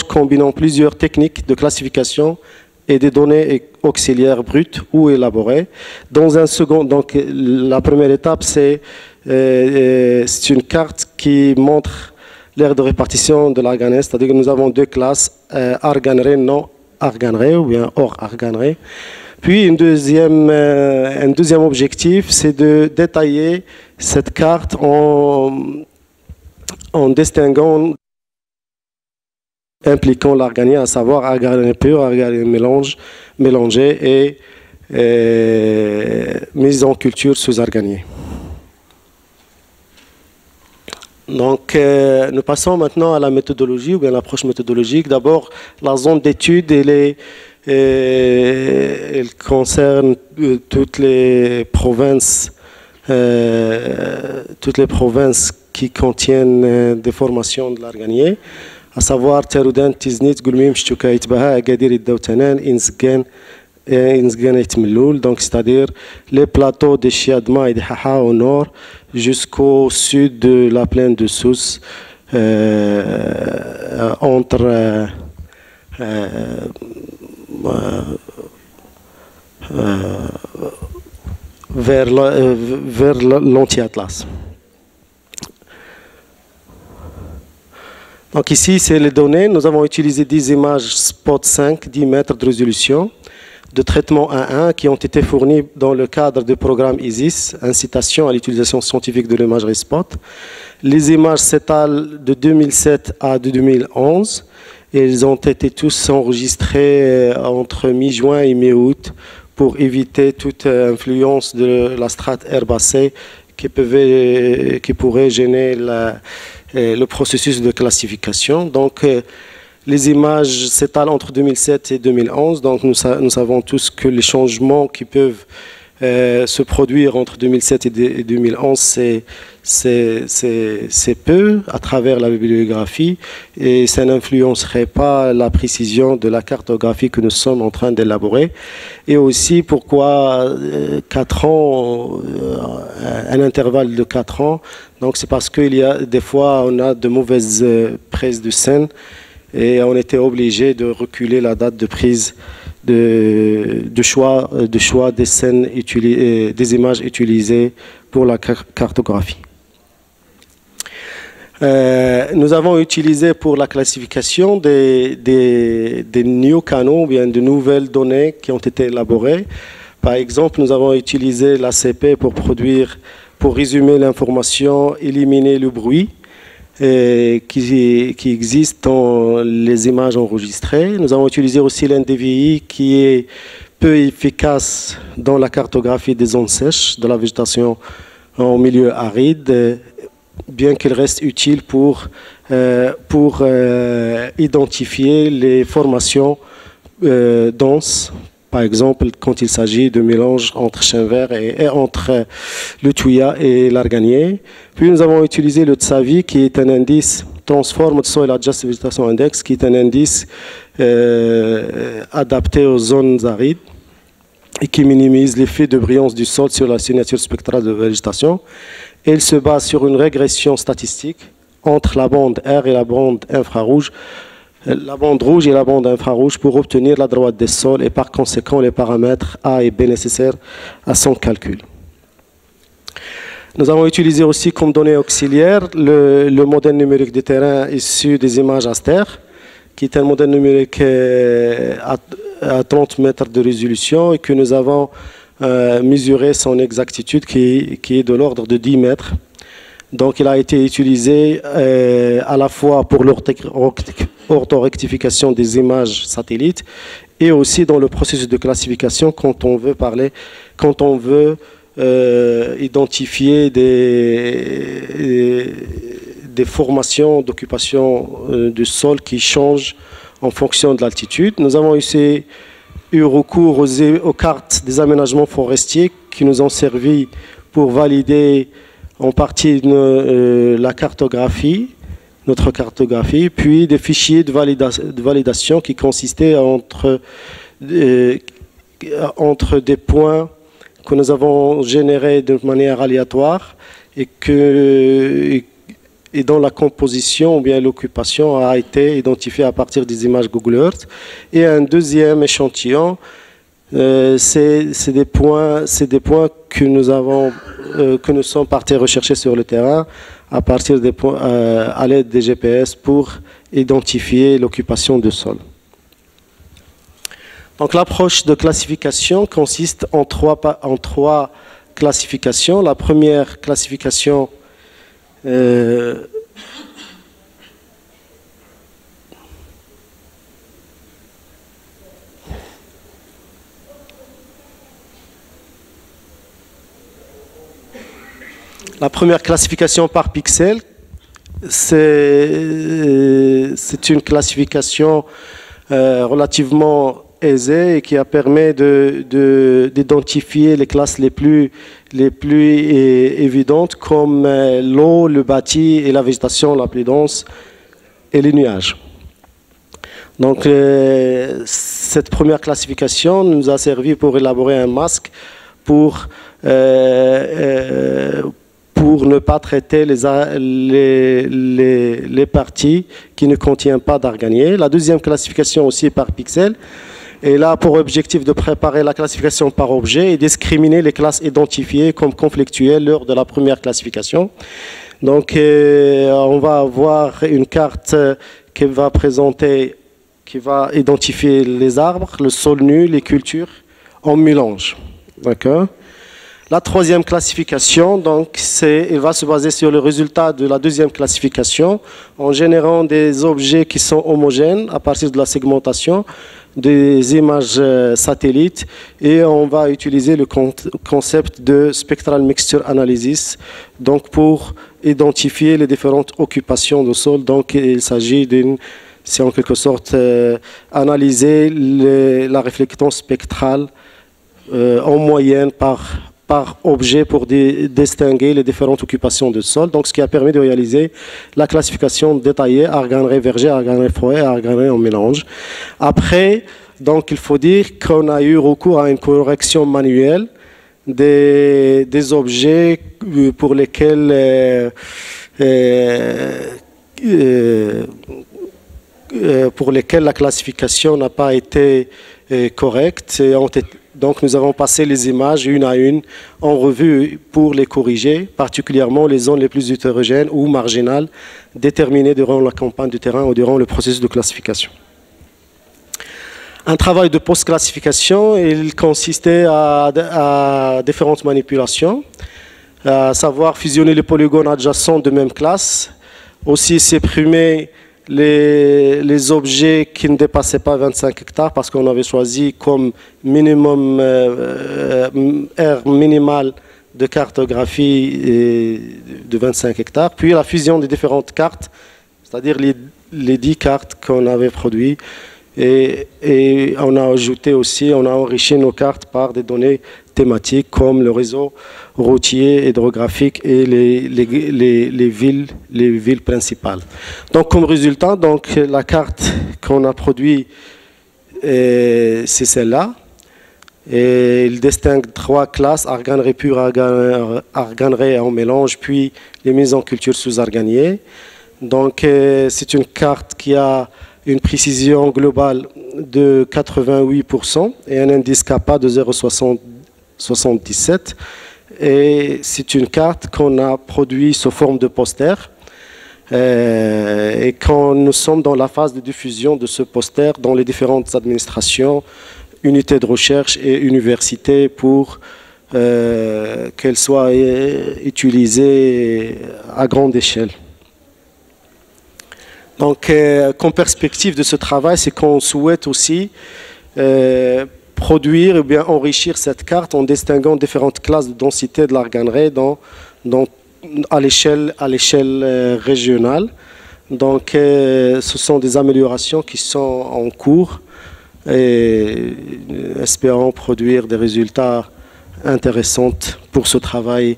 combinant plusieurs techniques de classification et des données auxiliaires brutes ou élaborées. Dans un second, donc la première étape, c'est une carte qui montre l'aire de répartition de l'arganèse, c'est-à-dire que nous avons deux classes, arganré, non arganré ou bien hors arganré. Puis un deuxième objectif, c'est de détailler cette carte en distinguant impliquant l'arganien, à savoir arganien pur, arganien mélangé et mise en culture sous arganier. Donc, nous passons maintenant à la méthodologie ou bien l'approche méthodologique. D'abord, la zone d'étude, elle concerne toutes les provinces qui contiennent des formations de l'arganier, à savoir Teroudan, Tiznit, Goulmim, Chtuka, Itbaha, Agadir, Iddaoutanan, Inzgan et Tmeloul, donc c'est-à-dire les plateaux de Chiadma et de Haha au nord jusqu'au sud de la plaine de Sousse, entre vers l'anti-atlas. Donc ici, c'est les données. Nous avons utilisé 10 images spot 5, 10 mètres de résolution, de traitement 1.1 qui ont été fournies dans le cadre du programme ISIS, incitation à l'utilisation scientifique de l'imagerie spot. Les images s'étalent de 2007 à 2011 et ils ont été tous enregistrés entre mi-juin et mi-août pour éviter toute influence de la strate herbacée qui pourrait gêner le processus de classification. Donc, les images s'étalent entre 2007 et 2011. Donc, nous savons tous que les changements qui peuvent se produire entre 2007 et 2011, c'est peu à travers la bibliographie et ça n'influencerait pas la précision de la cartographie que nous sommes en train d'élaborer. Et aussi pourquoi 4 ans, un intervalle de 4 ans. Donc c'est parce qu'il y a des fois on a de mauvaises prises de scène et on était obligé de reculer la date de prise de choix des scènes des images utilisées pour la cartographie. Nous avons utilisé pour la classification des new canaux, bien de nouvelles données qui ont été élaborées. Par exemple, nous avons utilisé l'ACP pour résumer l'information, éliminer le bruit qui existe dans les images enregistrées. Nous avons utilisé aussi l'NDVI qui est peu efficace dans la cartographie des zones sèches de la végétation en milieu aride, bien qu'il reste utile pour identifier les formations denses, par exemple quand il s'agit de mélange entre chien vert et entre le Touya et l'arganier. Puis nous avons utilisé le Tsavi qui est un indice Transformed Soil Adjusted Vegetation Index, qui est un indice adapté aux zones arides et qui minimise l'effet de brillance du sol sur la signature spectrale de végétation. Et il se base sur une régression statistique entre la bande R et la bande infrarouge, la bande rouge et la bande infrarouge pour obtenir la droite des sols et par conséquent les paramètres A et B nécessaires à son calcul. Nous avons utilisé aussi comme données auxiliaires le modèle numérique de terrain issu des images Aster, qui est un modèle numérique à 30 mètres de résolution et que nous avons mesuré son exactitude qui est de l'ordre de 10 mètres. Donc il a été utilisé à la fois pour l'orthorectification des images satellites et aussi dans le processus de classification quand on veut identifier des formations d'occupation du sol qui changent en fonction de l'altitude. Nous avons aussi eu recours aux cartes des aménagements forestiers qui nous ont servi pour valider en partie la cartographie, notre cartographie, puis des fichiers de validation qui consistaient entre des points que nous avons générés de manière aléatoire et et dont la composition ou bien l'occupation a été identifiée à partir des images Google Earth. Et un deuxième échantillon, c'est des points que nous sommes partis rechercher sur le terrain à partir des points, à l'aide des GPS pour identifier l'occupation du sol. Donc l'approche de classification consiste en trois classifications. La première classification par pixel, c'est une classification relativement aisée et qui a permis d'identifier les classes les plus évidentes comme l'eau, le bâti et la végétation la plus dense et les nuages. Donc cette première classification nous a servi pour élaborer un masque pour ne pas traiter les parties qui ne contiennent pas d'arganier. La deuxième classification aussi par pixel est là pour objectif de préparer la classification par objet et discriminer les classes identifiées comme conflictuelles lors de la première classification. Donc on va avoir une carte qui va identifier les arbres, le sol nu, les cultures en mélange. D'accord ? La troisième classification, donc, elle va se baser sur le résultat de la deuxième classification en générant des objets qui sont homogènes à partir de la segmentation des images satellites et on va utiliser le concept de Spectral Mixture Analysis donc pour identifier les différentes occupations du sol. Donc, il s'agit c'est en quelque sorte analyser la réflectance spectrale en moyenne par objet pour distinguer les différentes occupations du sol. Donc, ce qui a permis de réaliser la classification détaillée arganerie verger, arganerie forêt, arganerie en mélange. Après, donc, il faut dire qu'on a eu recours à une correction manuelle des objets pour lesquels la classification n'a pas été correcte. Donc nous avons passé les images une à une en revue pour les corriger, particulièrement les zones les plus hétérogènes ou marginales déterminées durant la campagne du terrain ou durant le processus de classification. Un travail de post-classification, il consistait à différentes manipulations, à savoir fusionner les polygones adjacents de même classe, aussi supprimer les objets qui ne dépassaient pas 25 hectares parce qu'on avait choisi comme minimum aire minimale de cartographie de 25 hectares, puis la fusion des différentes cartes, c'est-à-dire les 10 cartes qu'on avait produites et on a ajouté aussi, on a enrichi nos cartes par des données thématiques comme le réseau routier, hydrographique et les villes principales. Donc comme résultat, donc, la carte qu'on a produite, c'est celle-là. Et il distingue 3 classes, arganerie pure, arganerie en mélange, puis les mises en culture sous arganier. Donc c'est une carte qui a une précision globale de 88% et un indice kappa de 0,77. Et c'est une carte qu'on a produite sous forme de poster. Et quand nous sommes dans la phase de diffusion de ce poster dans les différentes administrations, unités de recherche et universités pour qu'elle soit utilisée à grande échelle. Donc, comme perspective de ce travail, c'est qu'on souhaite aussi produire ou bien enrichir cette carte en distinguant différentes classes de densité de l'arganerie à l'échelle régionale. Donc, ce sont des améliorations qui sont en cours et espérons produire des résultats intéressants pour ce travail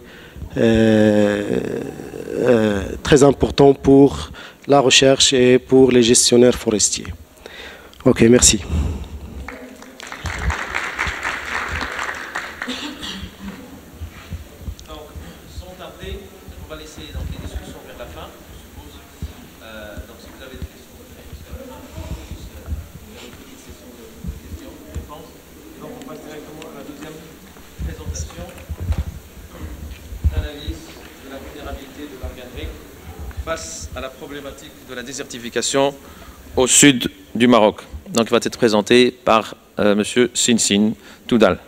très important pour la recherche et pour les gestionnaires forestiers. Ok, merci. Donc, sans tarder, on va laisser donc, les discussions vers la fin. Analyse de la vulnérabilité de l'Arganric face à la problématique de la désertification au sud du Maroc. Donc, il va être présenté par M. Sinsin Toudal.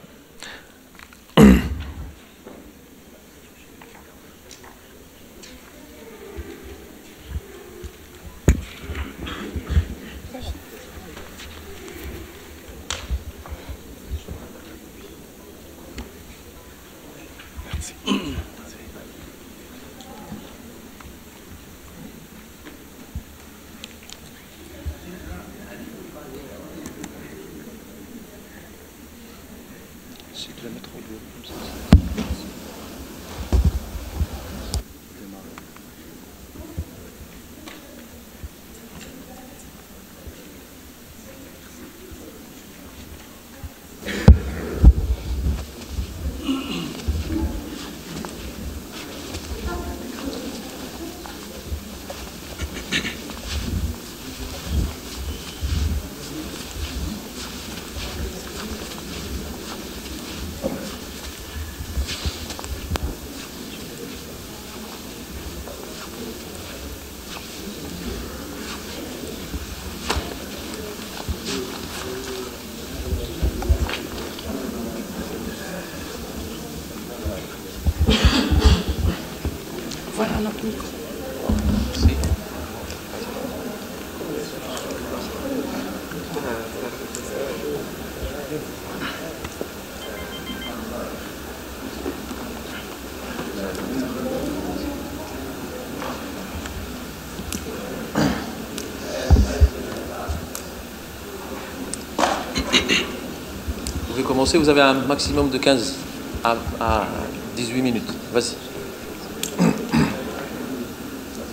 Vous pouvez commencer, vous avez un maximum de 15 à 18 minutes. Vas-y.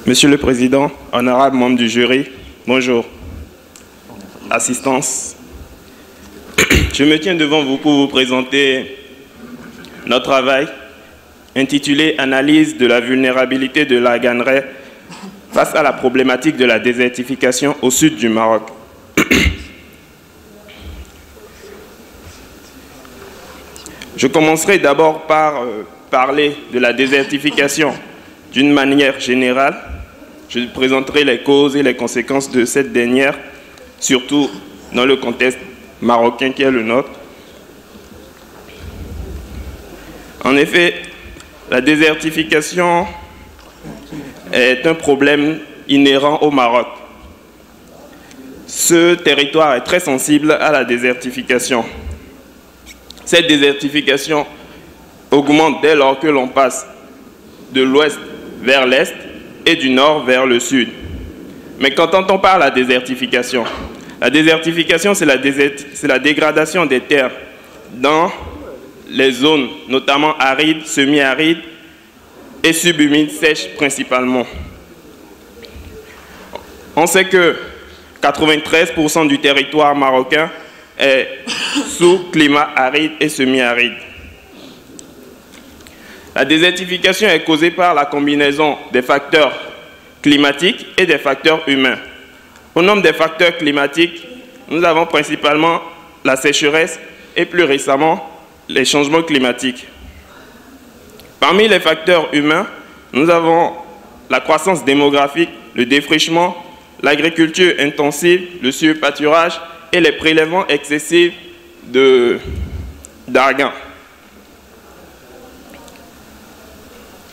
Monsieur le Président, honorables membres du jury, bonjour. Assistance. Je me tiens devant vous pour vous présenter notre travail intitulé « Analyse de la vulnérabilité de l'Arganrais face à la problématique de la désertification au sud du Maroc ». Je commencerai d'abord par parler de la désertification d'une manière générale. Je présenterai les causes et les conséquences de cette dernière, surtout dans le contexte marocain qui est le nôtre. En effet, la désertification est un problème inhérent au Maroc. Ce territoire est très sensible à la désertification. Cette désertification augmente dès lors que l'on passe de l'ouest vers l'est et du nord vers le sud. Mais quand on parle de la désertification, c'est la dégradation des terres dans les zones notamment arides, semi-arides et subhumides sèches principalement. On sait que 93% du territoire marocain est sous climat aride et semi-aride. La désertification est causée par la combinaison des facteurs climatiques et des facteurs humains. Au nombre des facteurs climatiques, nous avons principalement la sécheresse et plus récemment les changements climatiques. Parmi les facteurs humains, nous avons la croissance démographique, le défrichement, l'agriculture intensive, le surpâturage et les prélèvements excessifs d'argan.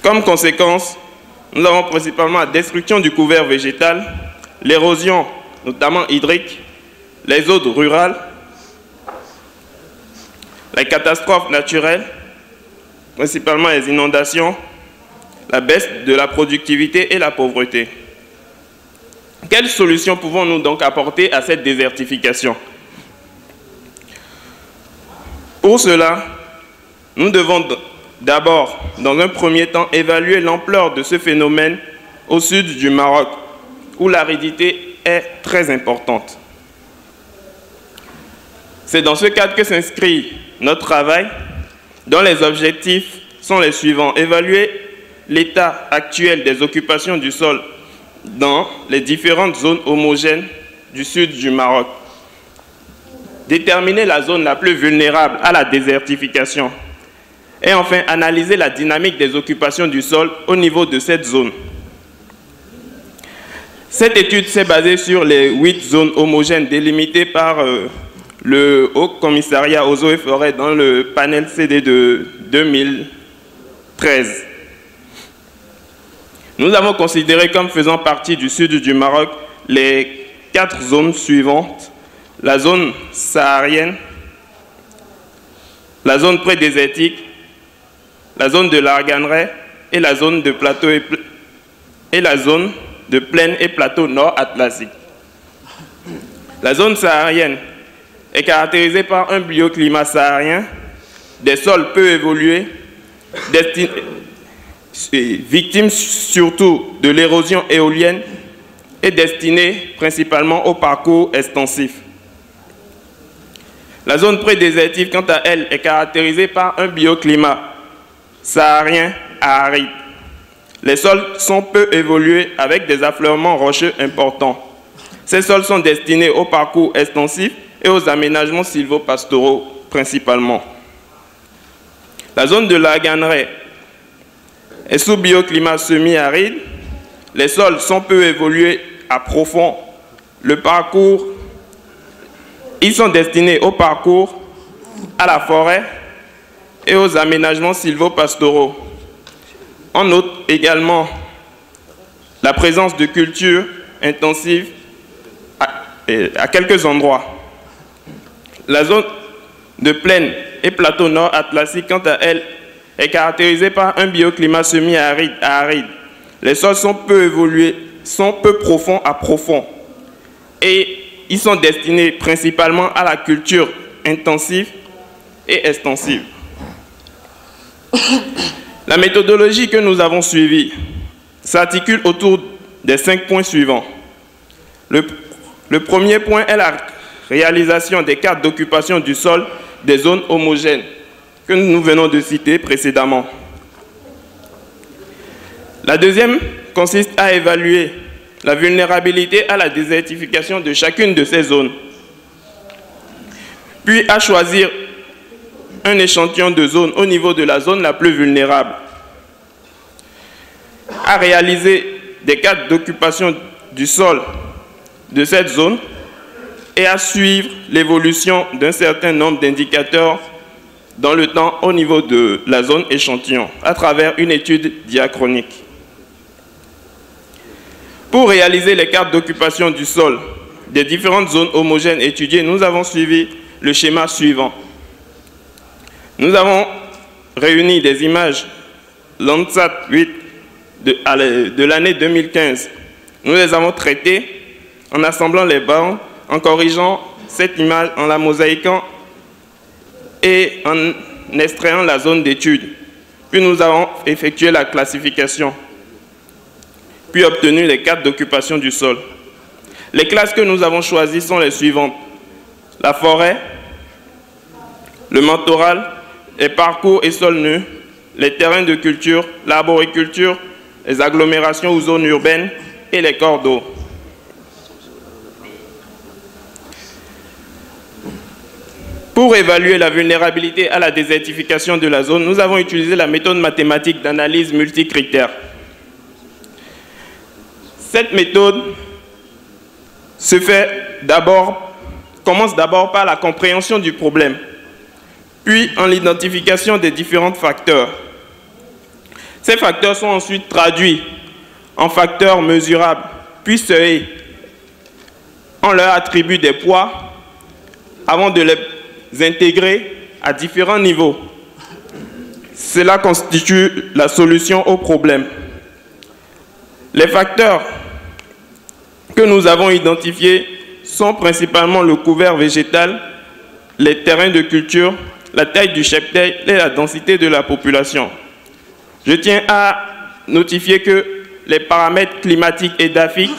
Comme conséquence, nous avons principalement la destruction du couvert végétal, l'érosion, notamment hydrique, les eaux rurales, les catastrophes naturelles, principalement les inondations, la baisse de la productivité et la pauvreté. Quelles solutions pouvons-nous donc apporter à cette désertification? Pour cela, nous devons d'abord, dans un premier temps, évaluer l'ampleur de ce phénomène au sud du Maroc, où l'aridité est très importante. C'est dans ce cadre que s'inscrit notre travail, dont les objectifs sont les suivants. Évaluer l'état actuel des occupations du sol dans les différentes zones homogènes du sud du Maroc. Déterminer la zone la plus vulnérable à la désertification. Et enfin, analyser la dynamique des occupations du sol au niveau de cette zone. Cette étude s'est basée sur les 8 zones homogènes délimitées par le Haut Commissariat aux eaux et forêts dans le panel CD de 2013. Nous avons considéré comme faisant partie du sud du Maroc les 4 zones suivantes: la zone saharienne, la zone prédésertique, la zone de l'Arganeraie et la zone de plateau et la zone de plaine et plateau nord-atlantique. La zone saharienne est caractérisée par un bioclimat saharien, des sols peu évolués, victimes surtout de l'érosion éolienne et destinés principalement au parcours extensif. La zone prédésertique, quant à elle, est caractérisée par un bioclimat saharien aride. Les sols sont peu évolués avec des affleurements rocheux importants. Ces sols sont destinés au parcours extensif et aux aménagements sylvopastoraux principalement. La zone de l'Arganeraie est sous bioclimat semi-aride. Les sols sont peu évolués à profond. Ils sont destinés au parcours, à la forêt et aux aménagements sylvopastoraux. On note également la présence de cultures intensives à quelques endroits. La zone de plaine et plateau nord-atlantique, quant à elle, est caractérisée par un bioclimat semi-aride à aride. Les sols sont peu évolués, sont peu profonds à profonds. Et ils sont destinés principalement à la culture intensive et extensive. La méthodologie que nous avons suivie s'articule autour des 5 points suivants. Le premier point est la réalisation des cartes d'occupation du sol des zones homogènes que nous venons de citer précédemment. La deuxième consiste à évaluer la vulnérabilité à la désertification de chacune de ces zones, puis à choisir un échantillon de zones au niveau de la zone la plus vulnérable, à réaliser des cartes d'occupation du sol de cette zone et à suivre l'évolution d'un certain nombre d'indicateurs dans le temps au niveau de la zone échantillon à travers une étude diachronique. Pour réaliser les cartes d'occupation du sol des différentes zones homogènes étudiées, nous avons suivi le schéma suivant. Nous avons réuni des images Landsat 8 de l'année 2015. Nous les avons traitées en assemblant les bandes, en corrigeant cette image, en la mosaïquant et en extrayant la zone d'étude. Puis nous avons effectué la classification, puis obtenu les cartes d'occupation du sol. Les classes que nous avons choisies sont les suivantes: la forêt, le mentoral, les parcours et sols nus, les terrains de culture, l'arboriculture, les agglomérations ou zones urbaines et les corps d'eau. Pour évaluer la vulnérabilité à la désertification de la zone, nous avons utilisé la méthode mathématique d'analyse multicritère. Cette méthode commence d'abord par la compréhension du problème, puis en l'identification des différents facteurs. Ces facteurs sont ensuite traduits en facteurs mesurables, puis seuillés. On leur attribue des poids avant de les intégrer à différents niveaux. Cela constitue la solution au problème. Les facteurs que nous avons identifiés sont principalement le couvert végétal, les terrains de culture, la taille du cheptel et la densité de la population. Je tiens à notifier que les paramètres climatiques et edaphiques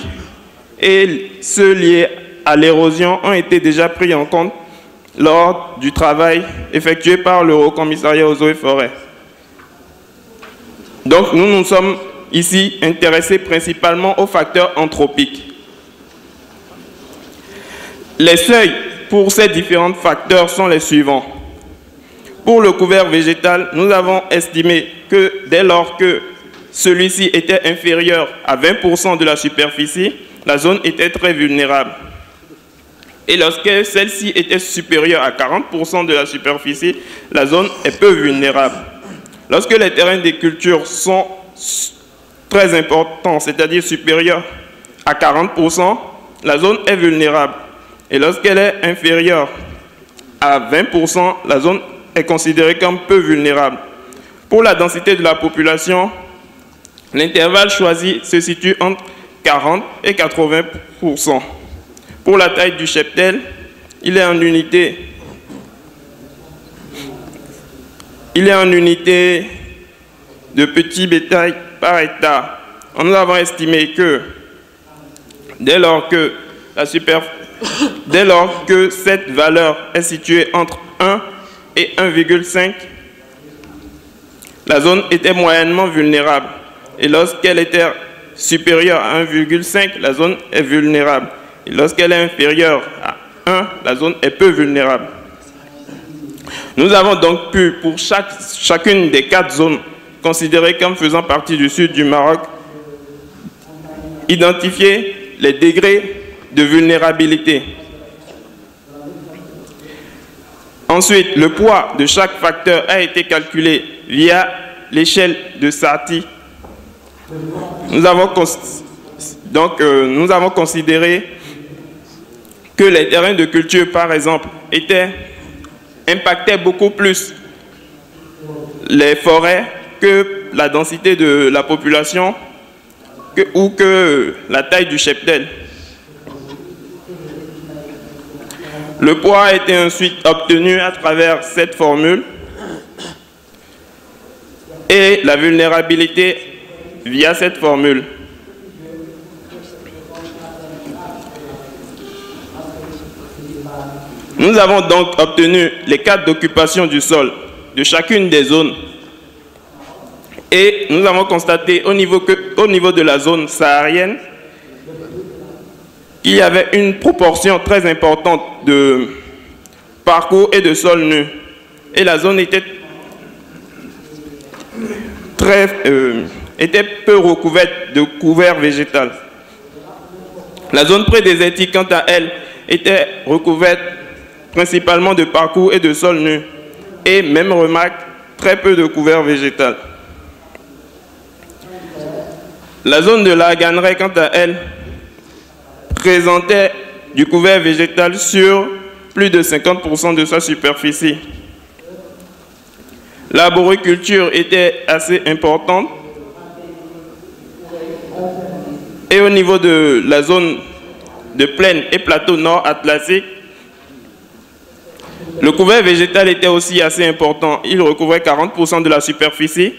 et ceux liés à l'érosion ont été déjà pris en compte lors du travail effectué par le Haut Commissariat aux eaux et forêts. Donc nous nous sommes ici intéressés principalement aux facteurs anthropiques. Les seuils pour ces différents facteurs sont les suivants. Pour le couvert végétal, nous avons estimé que dès lors que celui-ci était inférieur à 20% de la superficie, la zone était très vulnérable. Et lorsque celle-ci était supérieure à 40% de la superficie, la zone est peu vulnérable. Lorsque les terrains de culture sont très importants, c'est-à-dire supérieurs à 40%, la zone est vulnérable. Et lorsqu'elle est inférieure à 20%, la zone est considérée comme peu vulnérable. Pour la densité de la population, l'intervalle choisi se situe entre 40 et 80%. Pour la taille du cheptel, il est en unité. De petit bétail par hectare. Nous avons estimé que dès lors que cette valeur est située entre 1 et 1,5, la zone était moyennement vulnérable. Et lorsqu'elle était supérieure à 1,5, la zone est vulnérable. Et lorsqu'elle est inférieure à 1, la zone est peu vulnérable. Nous avons donc pu, pour chacune des 4 zones considérées comme faisant partie du sud du Maroc, identifier les degrés de vulnérabilité. Ensuite, le poids de chaque facteur a été calculé via l'échelle de Saati. Nous avons considéré que les terrains de culture, par exemple, impactaient beaucoup plus les forêts que la densité de la population ou que la taille du cheptel. Le poids a été ensuite obtenu à travers cette formule et la vulnérabilité via cette formule. Nous avons donc obtenu les 4 d'occupation du sol de chacune des zones et nous avons constaté au niveau de la zone saharienne qu'il y avait une proportion très importante de parcours et de sol nu. Et la zone était peu recouverte de couvert végétal. La zone prédésertique, quant à elle, était recouverte principalement de parcours et de sol nu. Et même remarque, très peu de couvert végétal. La zone de la Ganeraie, quant à elle, présentait du couvert végétal sur plus de 50% de sa superficie. L'arboriculture était assez importante. Et au niveau de la zone de plaine et plateau nord-atlantique, le couvert végétal était aussi assez important. Il recouvrait 40% de la superficie.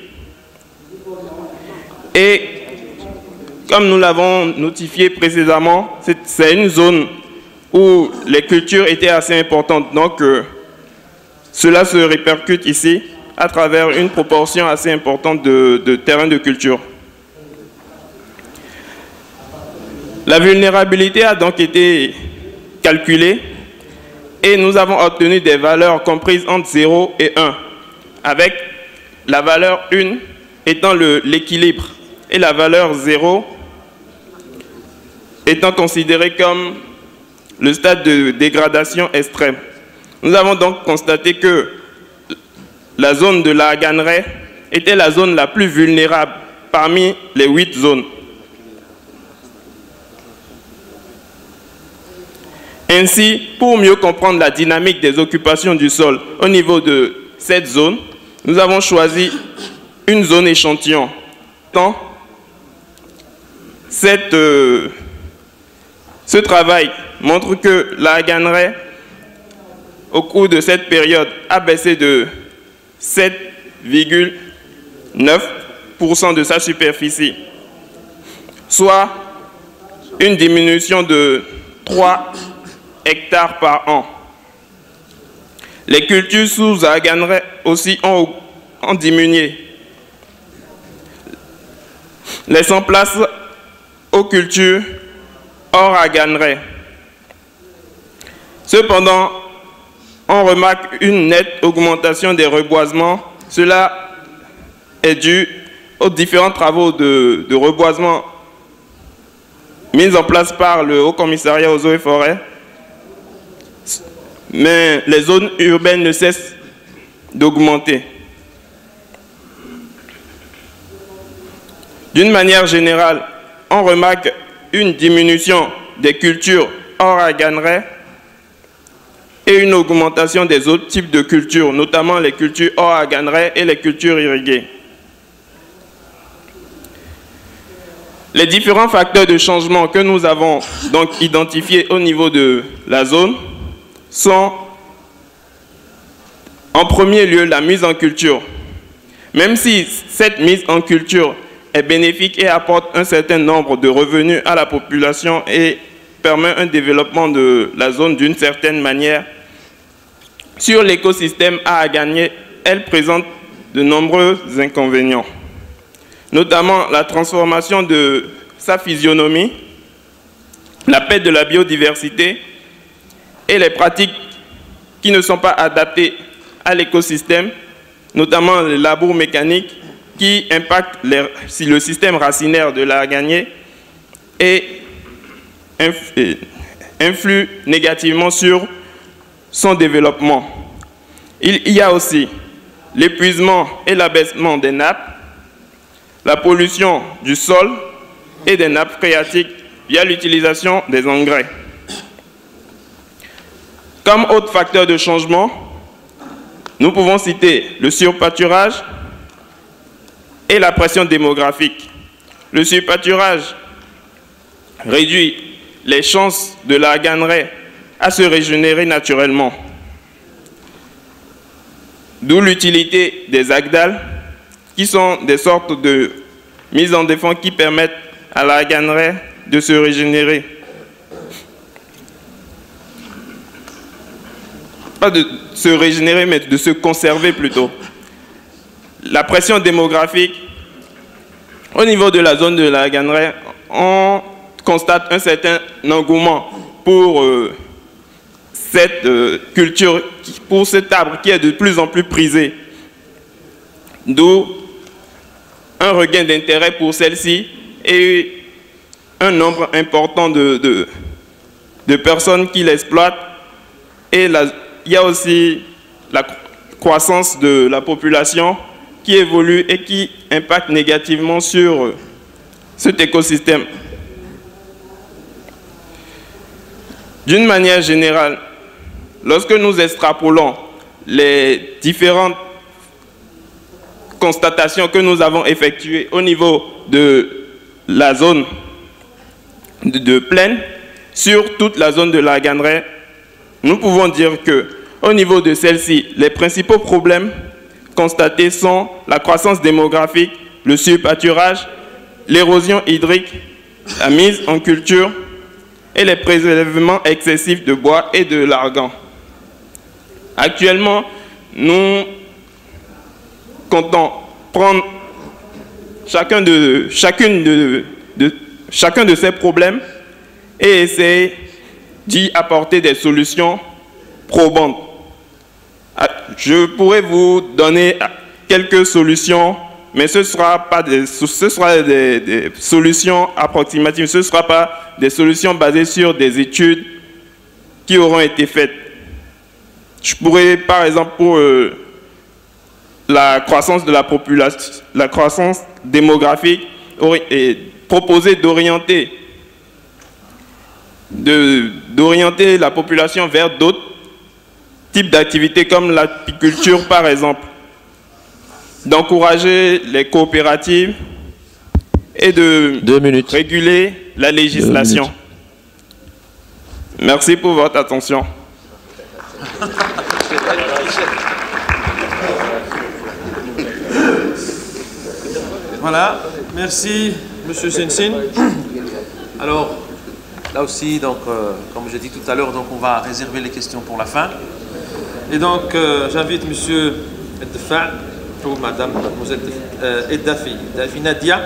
Et comme nous l'avons notifié précédemment, c'est une zone où les cultures étaient assez importantes. Donc, cela se répercute ici à travers une proportion assez importante de terrains de culture. La vulnérabilité a donc été calculée et nous avons obtenu des valeurs comprises entre 0 et 1, avec la valeur 1 étant l'équilibre et la valeur 0 étant considérée comme le stade de dégradation extrême. Nous avons donc constaté que la zone de la Ganeraie était la zone la plus vulnérable parmi les 8 zones. Ainsi, pour mieux comprendre la dynamique des occupations du sol au niveau de cette zone, nous avons choisi une zone échantillon. Ce travail montre que la Ganeraie, au cours de cette période, a baissé de 7,9% de sa superficie, soit une diminution de 3 hectares par an. Les cultures sous la Ganeraie aussi ont diminué, laissant place aux cultures hors à Ganeraie. Cependant, on remarque une nette augmentation des reboisements. Cela est dû aux différents travaux de reboisement mis en place par le Haut Commissariat aux eaux et forêts. Mais les zones urbaines ne cessent d'augmenter. D'une manière générale, on remarque une diminution des cultures hors aganerais et une augmentation des autres types de cultures, notamment les cultures hors aganerais et les cultures irriguées. Les différents facteurs de changement que nous avons donc identifiés au niveau de la zone sont en premier lieu la mise en culture. Même si cette mise en culture est bénéfique et apporte un certain nombre de revenus à la population et permet un développement de la zone d'une certaine manière, sur l'écosystème à gagner, elle présente de nombreux inconvénients, notamment la transformation de sa physionomie, la perte de la biodiversité et les pratiques qui ne sont pas adaptées à l'écosystème, notamment le labour mécanique qui impacte le système racinaire de la gagné et influe négativement sur son développement. Il y a aussi l'épuisement et l'abaissement des nappes, la pollution du sol et des nappes phréatiques via l'utilisation des engrais. Comme autres facteurs de changement, nous pouvons citer le surpâturage et la pression démographique. Le surpâturage réduit les chances de la ganneraie à se régénérer naturellement. D'où l'utilité des agdales, qui sont des sortes de mises en défense qui permettent à la ganneraie de se régénérer. Pas de se régénérer, mais de se conserver plutôt. La pression démographique, au niveau de la zone de la ganneraie, on constate un certain engouement pour cette culture, pour cet arbre qui est de plus en plus prisé. D'où un regain d'intérêt pour celle-ci et un nombre important de personnes qui l'exploitent. Et il y a aussi la croissance de la population qui évolue et qui impacte négativement sur cet écosystème. D'une manière générale, lorsque nous extrapolons les différentes constatations que nous avons effectuées au niveau de la zone de plaine sur toute la zone de la ganneraie, nous pouvons dire que au niveau de celle-ci, les principaux problèmes constatés sont la croissance démographique, le surpâturage, l'érosion hydrique, la mise en culture et les prélèvements excessifs de bois et de l'argan. Actuellement, nous comptons prendre chacun de ces problèmes et essayer d'y apporter des solutions probantes. Je pourrais vous donner quelques solutions, mais ce sera des solutions approximatives, ce ne sera pas des solutions basées sur des études qui auront été faites. Je pourrais, par exemple, pour la croissance de la population, la croissance démographique, proposer d'orienter la population vers d'autres types d'activités comme l'apiculture, par exemple, d'encourager les coopératives et de réguler la législation. Merci pour votre attention. Voilà, merci Monsieur Sensin. Alors, là aussi, donc, comme j'ai dit tout à l'heure, donc on va réserver les questions pour la fin. Et donc, j'invite Monsieur Eddafa, ou Madame Mademoiselle Eddafi Nadia,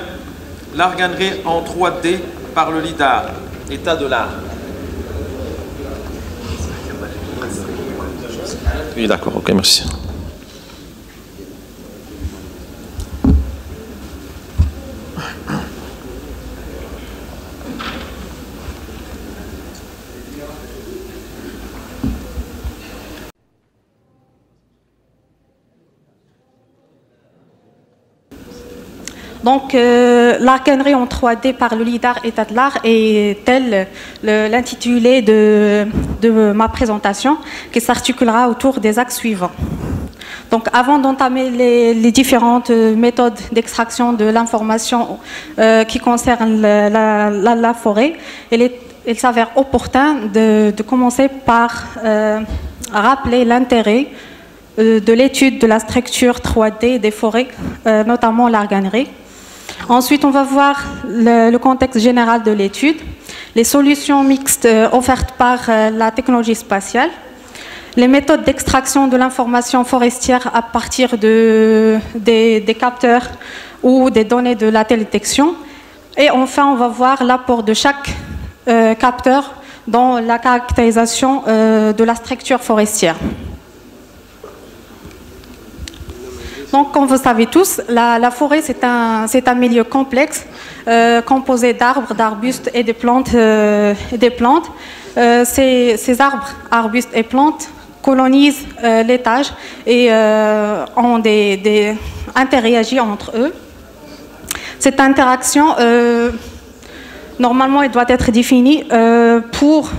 l'art gannerie en 3D par le LIDAR, état de l'art. Oui, d'accord, ok, merci. Donc, l'arcanerie en 3D par le lidar état de l'art est tel l'intitulé de ma présentation, qui s'articulera autour des axes suivants. Donc, avant d'entamer les différentes méthodes d'extraction de l'information qui concernent la forêt, il s'avère opportun de commencer par rappeler l'intérêt de l'étude de la structure 3D des forêts, notamment l'arcanerie. Ensuite, on va voir le contexte général de l'étude, les solutions mixtes offertes par la technologie spatiale, les méthodes d'extraction de l'information forestière à partir des capteurs ou des données de la télédétection. Et enfin, on va voir l'apport de chaque capteur dans la caractérisation de la structure forestière. Donc, comme vous savez tous, la forêt, c'est un milieu complexe composé d'arbres, d'arbustes et de plantes. Ces arbres, arbustes et plantes colonisent l'étage et interagissent entre eux. Cette interaction, normalement, elle doit être définie pour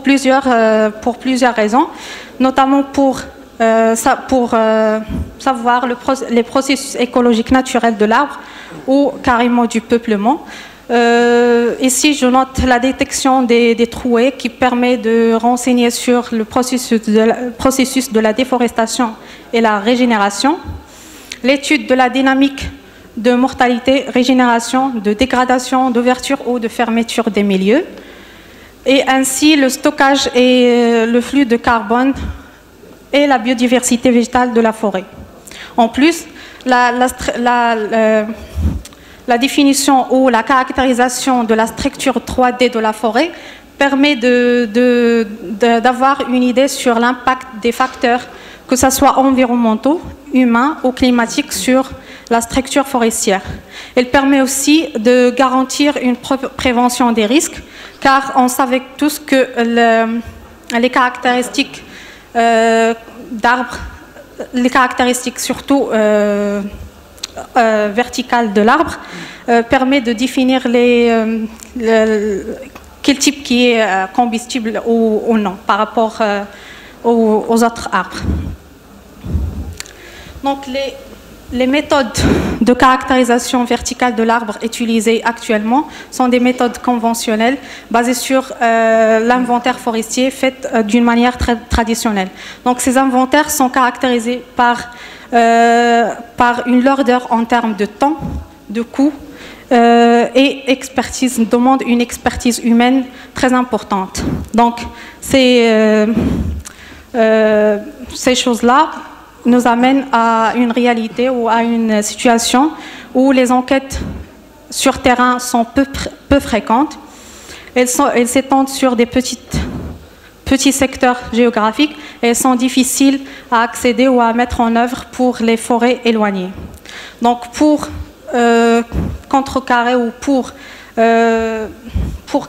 plusieurs raisons, notamment pour savoir les processus écologiques naturels de l'arbre ou carrément du peuplement. Ici, je note la détection des trouées qui permet de renseigner sur le processus de la déforestation et la régénération, l'étude de la dynamique de mortalité, régénération, de dégradation, d'ouverture ou de fermeture des milieux, et ainsi le stockage et le flux de carbone et la biodiversité végétale de la forêt. En plus, la définition ou la caractérisation de la structure 3D de la forêt permet d'avoir une idée sur l'impact des facteurs, que ce soit environnementaux, humains ou climatiques, sur la structure forestière. Elle permet aussi de garantir une prévention des risques, car on savait tous que les caractéristiques d'arbres, les caractéristiques surtout verticales de l'arbre, permet de définir quel type qui est combustible ou non par rapport aux autres arbres. Donc les méthodes de caractérisation verticale de l'arbre utilisées actuellement sont des méthodes conventionnelles basées sur l'inventaire forestier fait d'une manière très traditionnelle. Donc ces inventaires sont caractérisés par une lourdeur en termes de temps, de coût et demandent une expertise humaine très importante. Donc ces choses-là nous amène à une réalité ou à une situation où les enquêtes sur terrain sont peu fréquentes. Elles s'étendent sur des petits secteurs géographiques et elles sont difficiles à accéder ou à mettre en œuvre pour les forêts éloignées. Donc pour contrecarrer ou pour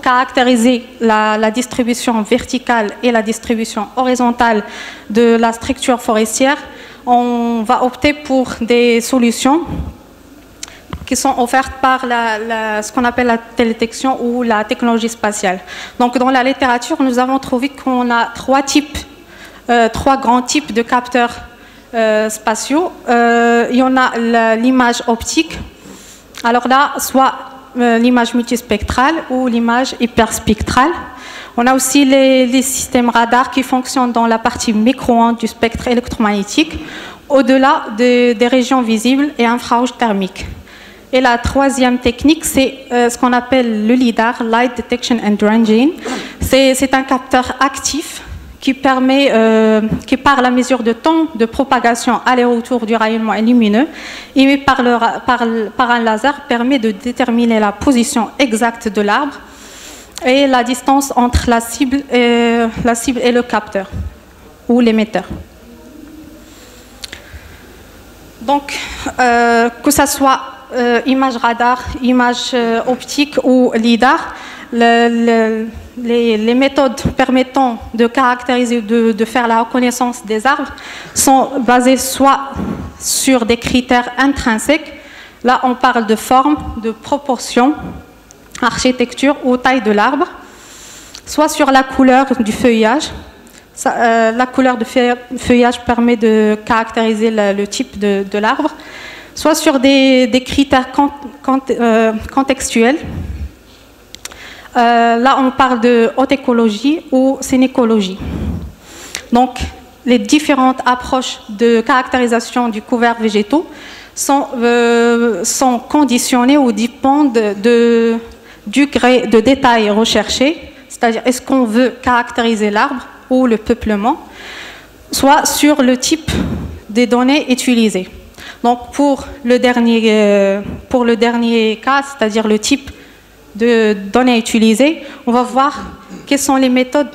caractériser la distribution verticale et la distribution horizontale de la structure forestière, on va opter pour des solutions qui sont offertes par ce qu'on appelle la télédétection ou la technologie spatiale. Donc dans la littérature, nous avons trouvé qu'on a trois grands types de capteurs spatiaux. Il y en a l'image optique. Alors là, soit l'image multispectrale ou l'image hyperspectrale. On a aussi les systèmes radars qui fonctionnent dans la partie micro-ondes du spectre électromagnétique, au-delà des régions visibles et infrarouges thermiques. Et la troisième technique, c'est ce qu'on appelle le LIDAR, Light Detection and Ranging. C'est un capteur actif qui permet, par la mesure de temps de propagation aller-retour du rayonnement lumineux, émis par un laser, permet de déterminer la position exacte de l'arbre et la distance entre la cible et le capteur. ou l'émetteur. Donc, que ce soit image radar, image optique ou LIDAR, les méthodes permettant de caractériser, de faire la reconnaissance des arbres sont basées soit sur des critères intrinsèques, là on parle de forme, de proportion, architecture ou taille de l'arbre, soit sur la couleur du feuillage. La couleur du feuillage permet de caractériser le type de l'arbre, soit sur des critères contextuels. Là, on parle de haute écologie ou sénécologie. Donc, les différentes approches de caractérisation du couvert végétaux sont conditionnées ou dépendent du degré de détail recherché, c'est-à-dire est-ce qu'on veut caractériser l'arbre ou le peuplement, soit sur le type des données utilisées. Donc, pour le dernier cas, c'est-à-dire le type de données utilisées, on va voir quelles sont les méthodes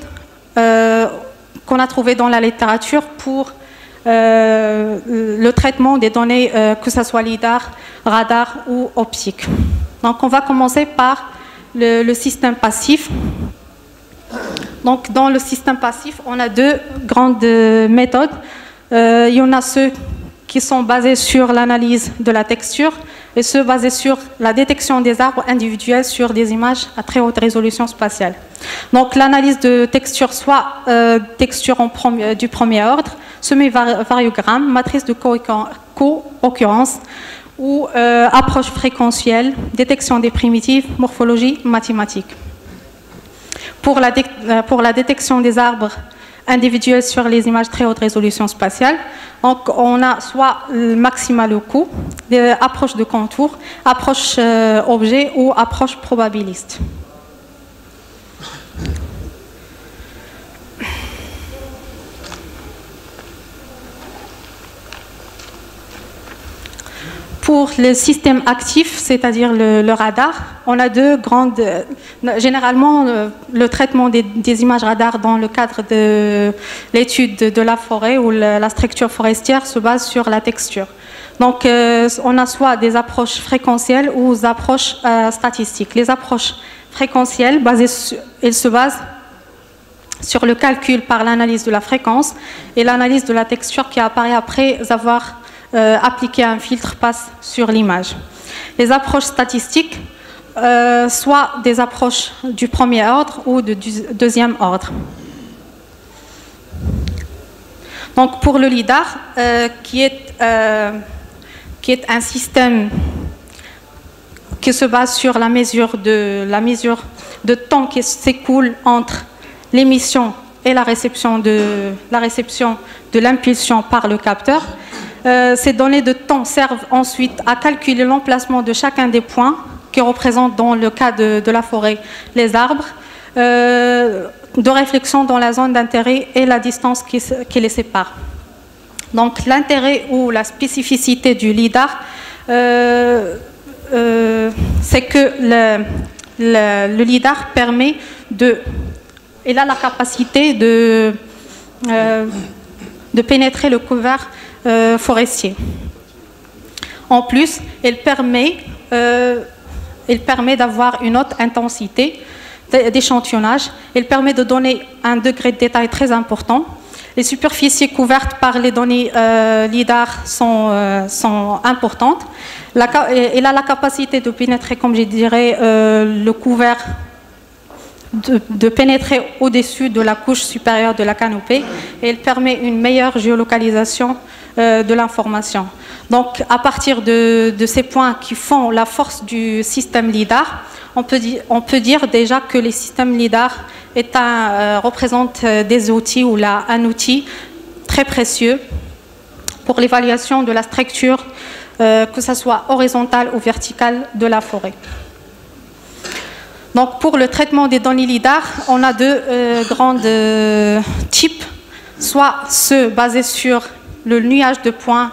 qu'on a trouvées dans la littérature pour le traitement des données, que ce soit LIDAR, radar ou optique. Donc, on va commencer par le système passif. Donc, dans le système passif, on a deux grandes méthodes. Il y en a ceux qui sont basés sur l'analyse de la texture et ceux basés sur la détection des arbres individuels sur des images à très haute résolution spatiale. Donc, l'analyse de texture, soit texture du premier ordre, semi-variogramme, matrice de co-occurrence ou approche fréquentielle, détection des primitives, morphologie mathématique. Pour la détection des arbres individuels sur les images très haute résolution spatiale, donc on a soit maxima locaux, approche de contour, approche objet ou approche probabiliste. Pour le système actif, c'est-à-dire le radar, on a deux grandes... Généralement, le traitement des images radar dans le cadre de l'étude de la forêt ou la structure forestière se base sur la texture. Donc, on a soit des approches fréquentielles ou des approches statistiques. Les approches fréquentielles, elles se basent sur le calcul par l'analyse de la fréquence et l'analyse de la texture qui apparaît après avoir appliquer un filtre passe sur l'image. Les approches statistiques, soit des approches du premier ordre ou du deuxième ordre. Donc pour le LIDAR, qui est un système qui se base sur la mesure de temps qui s'écoule entre l'émission et la réception de l'impulsion par le capteur. Ces données de temps servent ensuite à calculer l'emplacement de chacun des points qui représentent dans le cas de la forêt les arbres, de réflexion dans la zone d'intérêt et la distance qui les sépare. Donc l'intérêt ou la spécificité du LIDAR, c'est que le LIDAR permet il a la capacité de pénétrer le couvert forestier. En plus, il permet d'avoir une haute intensité d'échantillonnage. Il permet de donner un degré de détail très important. Les superficies couvertes par les données LIDAR sont importantes. Il a la capacité de pénétrer, comme je dirais, le couvert, de pénétrer au-dessus de la couche supérieure de la canopée, et il permet une meilleure géolocalisation de l'information. Donc, à partir de ces points qui font la force du système LIDAR, on peut dire déjà que les systèmes LIDAR représentent des outils ou un outil très précieux pour l'évaluation de la structure, que ce soit horizontale ou verticale, de la forêt. Donc, pour le traitement des données LIDAR, on a deux grands types, soit ceux basés sur le nuage de points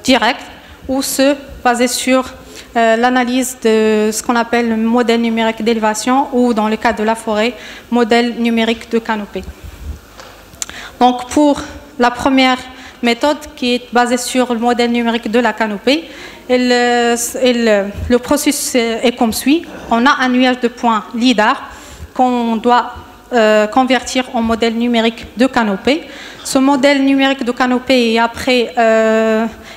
direct, ou ceux basés sur l'analyse de ce qu'on appelle le modèle numérique d'élévation, ou dans le cas de la forêt, modèle numérique de canopée. Donc pour la première méthode qui est basée sur le modèle numérique de la canopée, le processus est comme suit. On a un nuage de points LIDAR qu'on doit convertir en modèle numérique de canopée. Ce modèle numérique de canopée est après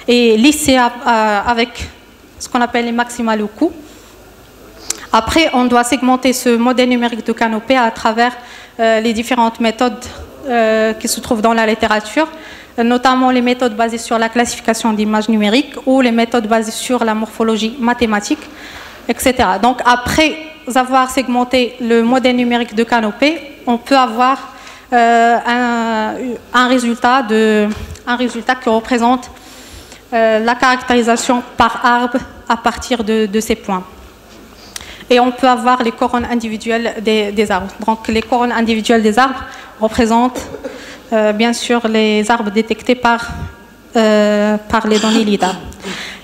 est lissé avec ce qu'on appelle les maximales au coût. Après, on doit segmenter ce modèle numérique de canopée à travers les différentes méthodes qui se trouvent dans la littérature, notamment les méthodes basées sur la classification d'images numériques ou les méthodes basées sur la morphologie mathématique, etc. Donc, après avoir segmenté le modèle numérique de canopée, on peut avoir un résultat qui représente la caractérisation par arbre à partir de ces points. Et on peut avoir les couronnes individuelles des arbres. Donc les couronnes individuelles des arbres représentent bien sûr les arbres détectés par les données LIDAR.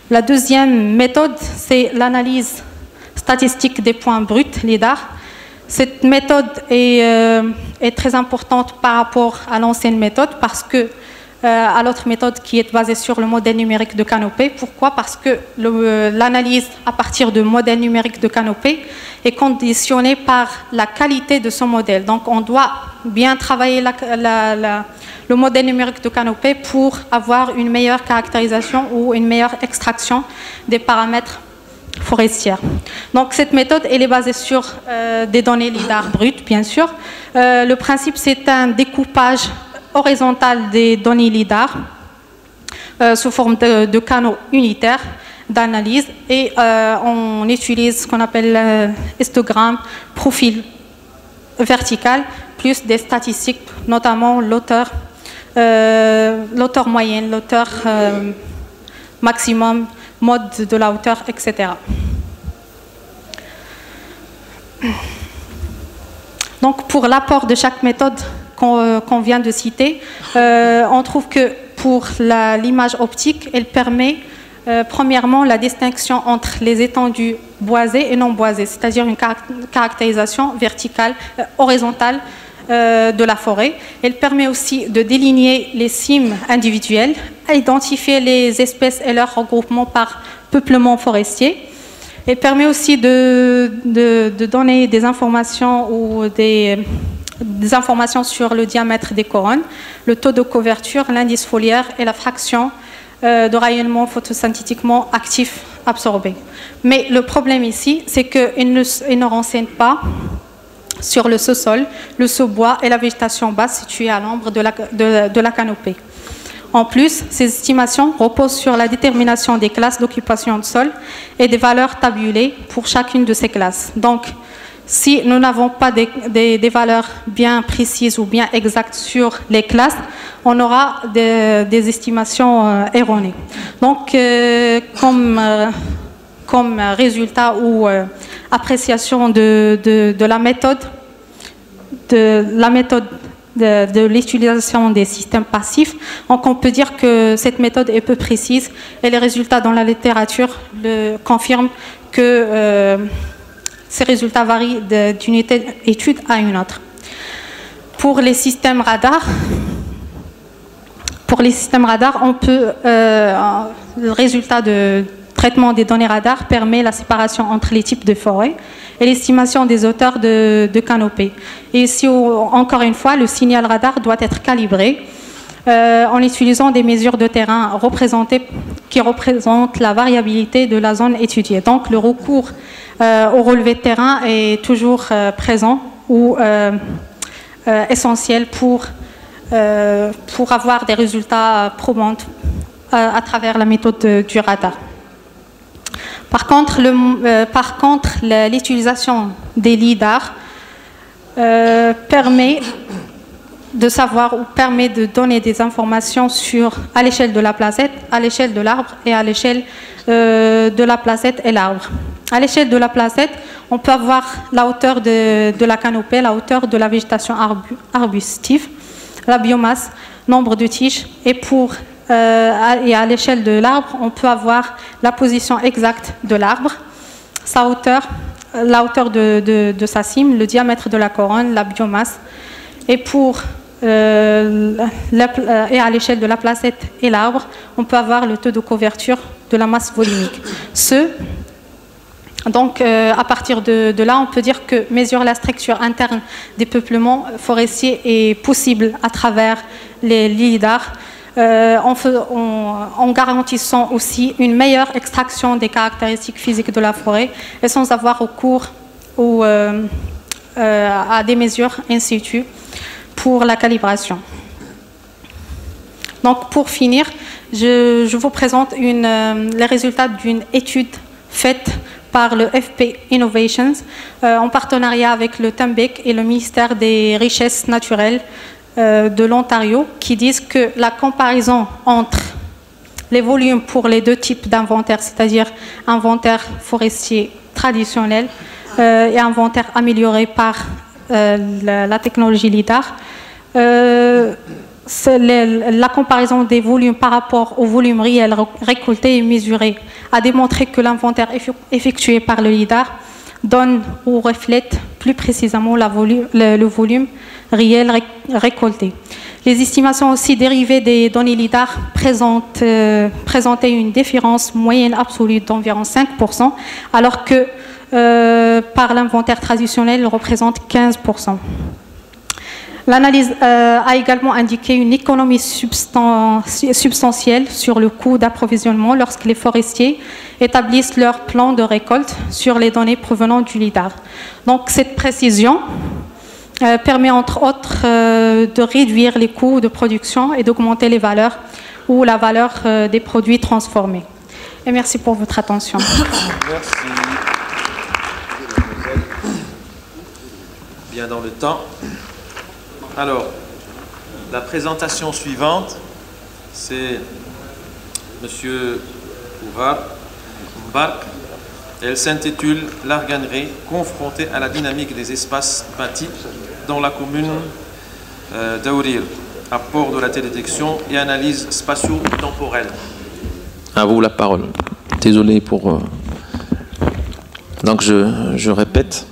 La deuxième méthode, c'est l'analyse statistique des points bruts LIDAR. Cette méthode est très importante par rapport à l'ancienne méthode parce que à l'autre méthode qui est basée sur le modèle numérique de canopée. Pourquoi? Parce que l'analyse à partir de modèle numérique de canopée est conditionnée par la qualité de son modèle. Donc on doit bien travailler le modèle numérique de canopée pour avoir une meilleure caractérisation ou une meilleure extraction des paramètres forestières. Donc cette méthode elle est basée sur des données LIDAR brutes, bien sûr. Le principe c'est un découpage horizontal des données LIDAR sous forme de canaux unitaires d'analyse et on utilise ce qu'on appelle histogramme, profil vertical, plus des statistiques, notamment l'auteur moyenne, l'auteur maximum, mode de la hauteur, etc. Donc pour l'apport de chaque méthode qu'on vient de citer, on trouve que pour l'image optique, elle permet premièrement la distinction entre les étendues boisées et non boisées, c'est-à-dire une caractérisation verticale, horizontale de la forêt. Elle permet aussi de déligner les cimes individuelles, identifier les espèces et leur regroupement par peuplement forestier. Elle permet aussi de donner des informations ou des informations sur le diamètre des couronnes, le taux de couverture, l'indice foliaire et la fraction de rayonnement photosynthétiquement actif absorbé. Mais le problème ici, c'est qu'il ne renseigne pas sur le sous-sol, le sous-bois et la végétation basse située à l'ombre de la canopée. En plus, ces estimations reposent sur la détermination des classes d'occupation de sol et des valeurs tabulées pour chacune de ces classes. Donc, si nous n'avons pas des valeurs bien précises ou bien exactes sur les classes, on aura des estimations erronées. Donc, comme résultat ou appréciation de la méthode de l'utilisation des systèmes passifs, donc on peut dire que cette méthode est peu précise et les résultats dans la littérature confirment que ces résultats varient d'une étude à une autre. Pour les systèmes radars, on peut, le résultat de traitement des données radars permet la séparation entre les types de forêts et l'estimation des hauteurs de canopée. Et ici, encore une fois, le signal radar doit être calibré en utilisant des mesures de terrain qui représentent la variabilité de la zone étudiée. Donc, le recours au relevé de terrain est toujours présent ou essentiel pour avoir des résultats probants à travers la méthode du radar. Par contre, l'utilisation des LIDAR permet de savoir ou permet de donner des informations à l'échelle de la placette, à l'échelle de l'arbre et à l'échelle de la placette et l'arbre. À l'échelle de la placette, on peut avoir la hauteur de la canopée, la hauteur de la végétation arbustive, la biomasse, nombre de tiges et à l'échelle de l'arbre, on peut avoir la position exacte de l'arbre, sa hauteur, la hauteur de sa cime, le diamètre de la couronne, la biomasse. Et pour et à l'échelle de la placette et l'arbre, on peut avoir le taux de couverture de la masse volumique. Donc, à partir de là, on peut dire que mesurer la structure interne des peuplements forestiers est possible à travers les lidars, en garantissant aussi une meilleure extraction des caractéristiques physiques de la forêt et sans avoir recours à des mesures in situ pour la calibration. Donc, pour finir, je vous présente les résultats d'une étude faite par le FP Innovations en partenariat avec le TUMBIC et le ministère des Richesses naturelles de l'Ontario, qui disent que la comparaison entre les volumes pour les deux types d'inventaire, c'est-à-dire inventaire forestier traditionnel et inventaire amélioré par la technologie LIDAR, la comparaison des volumes par rapport au volume réel récolté et mesuré a démontré que l'inventaire effectué par le LIDAR donne ou reflète plus précisément le volume réel récolté. Les estimations aussi dérivées des données LIDAR présentaient une différence moyenne absolue d'environ 5%, alors que par l'inventaire traditionnel, il représente 15%. L'analyse a également indiqué une économie substantielle sur le coût d'approvisionnement lorsque les forestiers établissent leur plan de récolte sur les données provenant du LIDAR. Donc cette précision permet entre autres de réduire les coûts de production et d'augmenter les valeurs ou la valeur des produits transformés. Et merci pour votre attention. Merci. Bien dans le temps. Alors, la présentation suivante, c'est M. Ouvar. Elle s'intitule « L'arganerie confrontée à la dynamique des espaces bâtis dans la commune d'Aourir, apport de la télédétection et analyse spatio-temporelle ». À vous la parole. Désolé pour... Donc, je répète.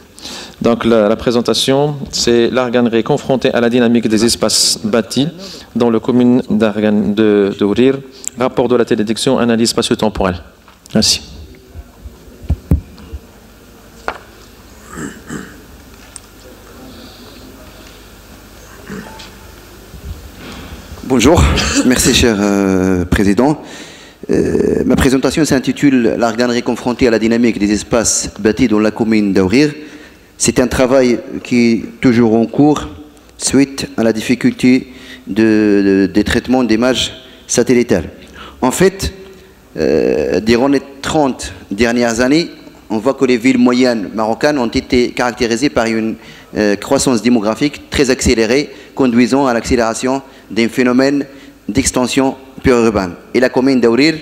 Donc la présentation, c'est l'arganerie confrontée à la dynamique des espaces bâtis dans la commune d'Aourir, rapport de la télédétection, analyse spatio-temporelle. Merci. Bonjour, merci cher Président. Ma présentation s'intitule « L'arganerie confrontée à la dynamique des espaces bâtis dans la commune d'Aourir ». C'est un travail qui est toujours en cours suite à la difficulté des traitements d'images satellitales. En fait, durant les 30 dernières années, on voit que les villes moyennes marocaines ont été caractérisées par une croissance démographique très accélérée, conduisant à l'accélération d'un phénomène d'extension périurbaine. Et la commune d'Aourir,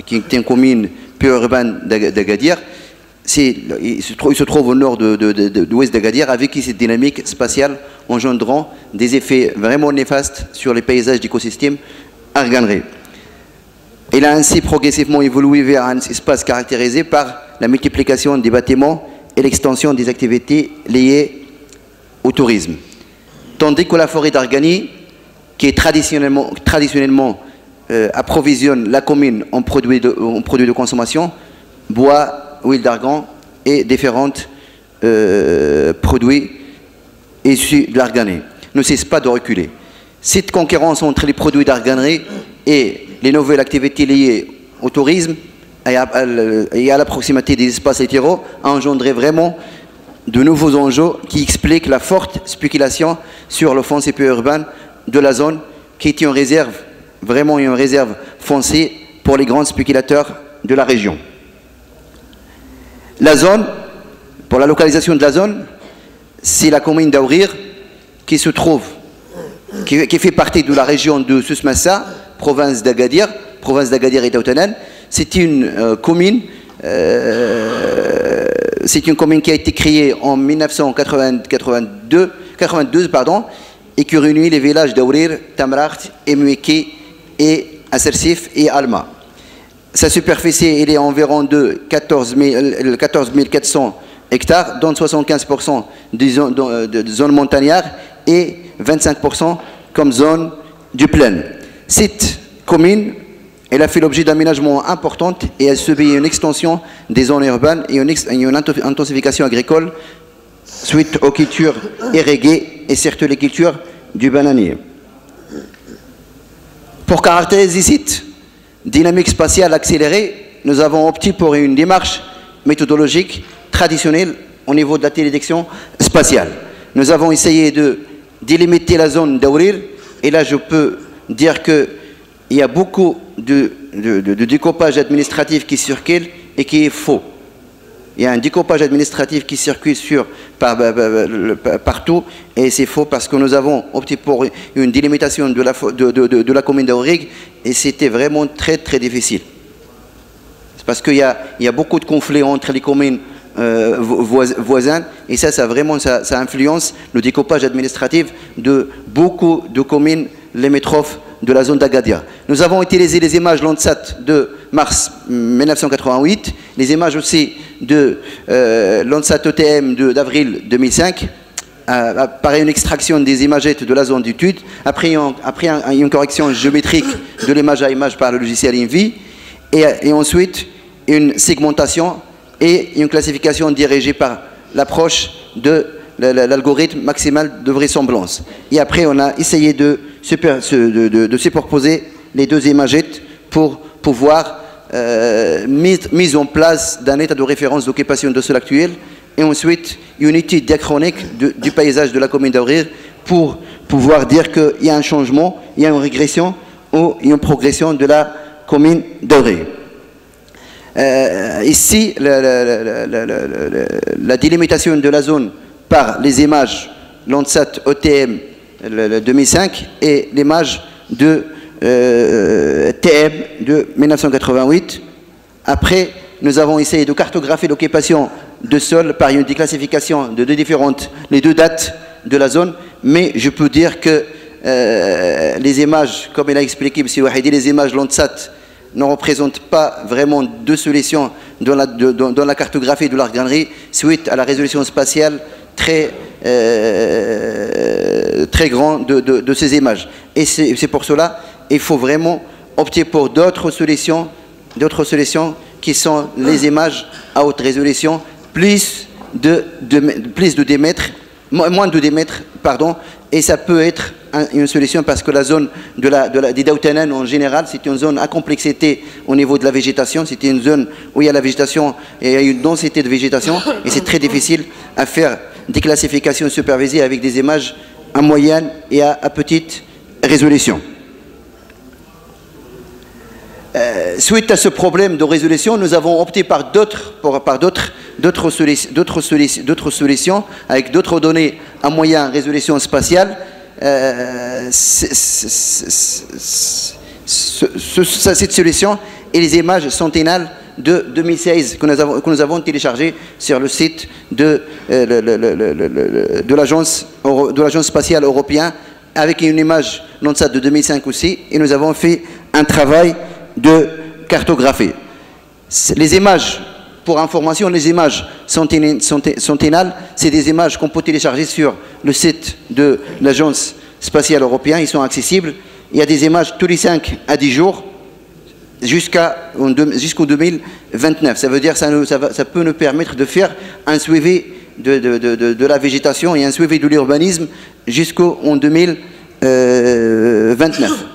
qui est une commune périurbaine d'Agadir, il se trouve au nord de l'ouest d'Agadir, avec cette dynamique spatiale engendrant des effets vraiment néfastes sur les paysages d'écosystèmes arganerés. Il a ainsi progressivement évolué vers un espace caractérisé par la multiplication des bâtiments et l'extension des activités liées au tourisme. Tandis que la forêt d'Arganie, qui traditionnellement approvisionne la commune en produits de consommation, bois, huile d'argan et différents produits issus de l'arganerie, ne cesse pas de reculer. Cette concurrence entre les produits d'arganerie et les nouvelles activités liées au tourisme et à la proximité des espaces littoraux a engendré vraiment de nouveaux enjeux qui expliquent la forte spéculation sur le foncier périurbain de la zone, qui est une réserve, vraiment une réserve foncière pour les grands spéculateurs de la région. La zone, pour la localisation de la zone, c'est la commune d'Aourir qui se trouve, qui fait partie de la région de Souss-Massa, province d'Agadir et Taoutanane. C'est une commune qui a été créée en 1992 et qui réunit les villages d'Aourir, Tamraght, Emouiki et Assersif et Alma. Sa superficie est environ de 14 400 hectares, dont 75% de zones montagnardes et 25% comme zone du plein. Cette commune, elle a fait l'objet d'aménagements importants et elle subit une extension des zones urbaines et une intensification agricole suite aux cultures irriguées et surtout les cultures du bananier. Pour caractériser cette dynamique spatiale accélérée, nous avons opté pour une démarche méthodologique traditionnelle au niveau de la télédétection spatiale. Nous avons essayé de délimiter la zone d'Aourir et là je peux dire qu'il y a beaucoup de découpage administratif qui circule et qui est faux. Il y a un découpage administratif qui circule partout et c'est faux parce que nous avons opté pour une délimitation de la commune d'Aourig et c'était vraiment très très difficile. C'est parce qu'il y a beaucoup de conflits entre les communes voisines et ça influence le découpage administratif de beaucoup de communes limitrophes de la zone d'Agadir. Nous avons utilisé les images Landsat de mars 1988, les images aussi de Landsat ETM d'avril 2005, par une extraction des imagettes de la zone d'étude, après une correction géométrique de l'image à image par le logiciel INVI, et ensuite une segmentation et une classification dirigée par l'approche de l'algorithme maximal de vraisemblance. Et après, on a essayé de superposer les deux imagettes pour pouvoir mise en place d'un état de référence d'occupation de sol actuel et ensuite une étude diachronique du paysage de la commune d'Aourir pour pouvoir dire qu'il y a un changement, il y a une régression ou une progression de la commune d'Aourir. Ici, la délimitation de la zone par les images Landsat ETM 2005 et l'image de TM de 1988. Après, nous avons essayé de cartographier l'occupation de sol par une déclassification de les deux dates de la zone, mais je peux dire que les images, comme il a expliqué M. Wahidi, les images Landsat ne représentent pas vraiment deux solutions dans la cartographie de l'arganerie suite à la résolution spatiale très grande de ces images. Et c'est pour cela qu'il faut vraiment opter pour d'autres solutions qui sont les images à haute résolution, moins de démètres, pardon, et ça peut être une solution parce que la zone des Daoutanen en général, c'est une zone à complexité au niveau de la végétation, c'est une zone où il y a la végétation et il y a une densité de végétation et c'est très difficile à faire des classifications supervisées avec des images à moyenne et à petite résolution. Suite à ce problème de résolution, nous avons opté par d'autres solutions avec d'autres données à moyenne résolution spatiale. Cette solution et les images centennales de 2016 que nous avons téléchargées sur le site de l'agence spatiale européenne avec une image Landsat de 2005 aussi, et nous avons fait un travail de cartographie. Les images, pour information, les images centennales, c'est des images qu'on peut télécharger sur le site de l'agence spatiale européenne, ils sont accessibles. Il y a des images tous les 5 à 10 jours jusqu'au 2029. Ça veut dire que ça peut nous permettre de faire un suivi de la végétation et un suivi de l'urbanisme jusqu'en 2029.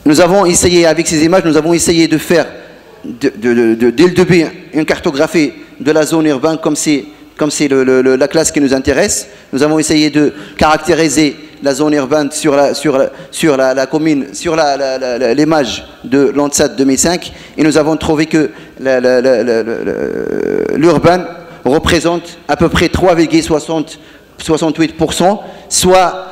Nous avons essayé, avec ces images, nous avons essayé de faire dès le début une cartographie de la zone urbaine comme c'est la classe qui nous intéresse. Nous avons essayé de caractériser la zone urbaine sur la commune, sur l'image de Landsat 2005, et nous avons trouvé que l'urbain représente à peu près 3,68%, soit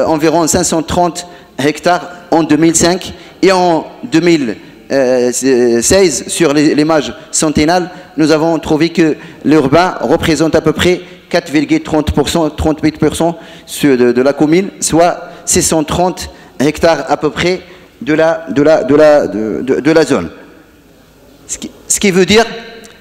environ 530 hectares en 2005, et en 2016, sur l'image centennale, nous avons trouvé que l'urbain représente à peu près 4,38% de la commune, soit 630 hectares à peu près de la zone. Ce qui veut dire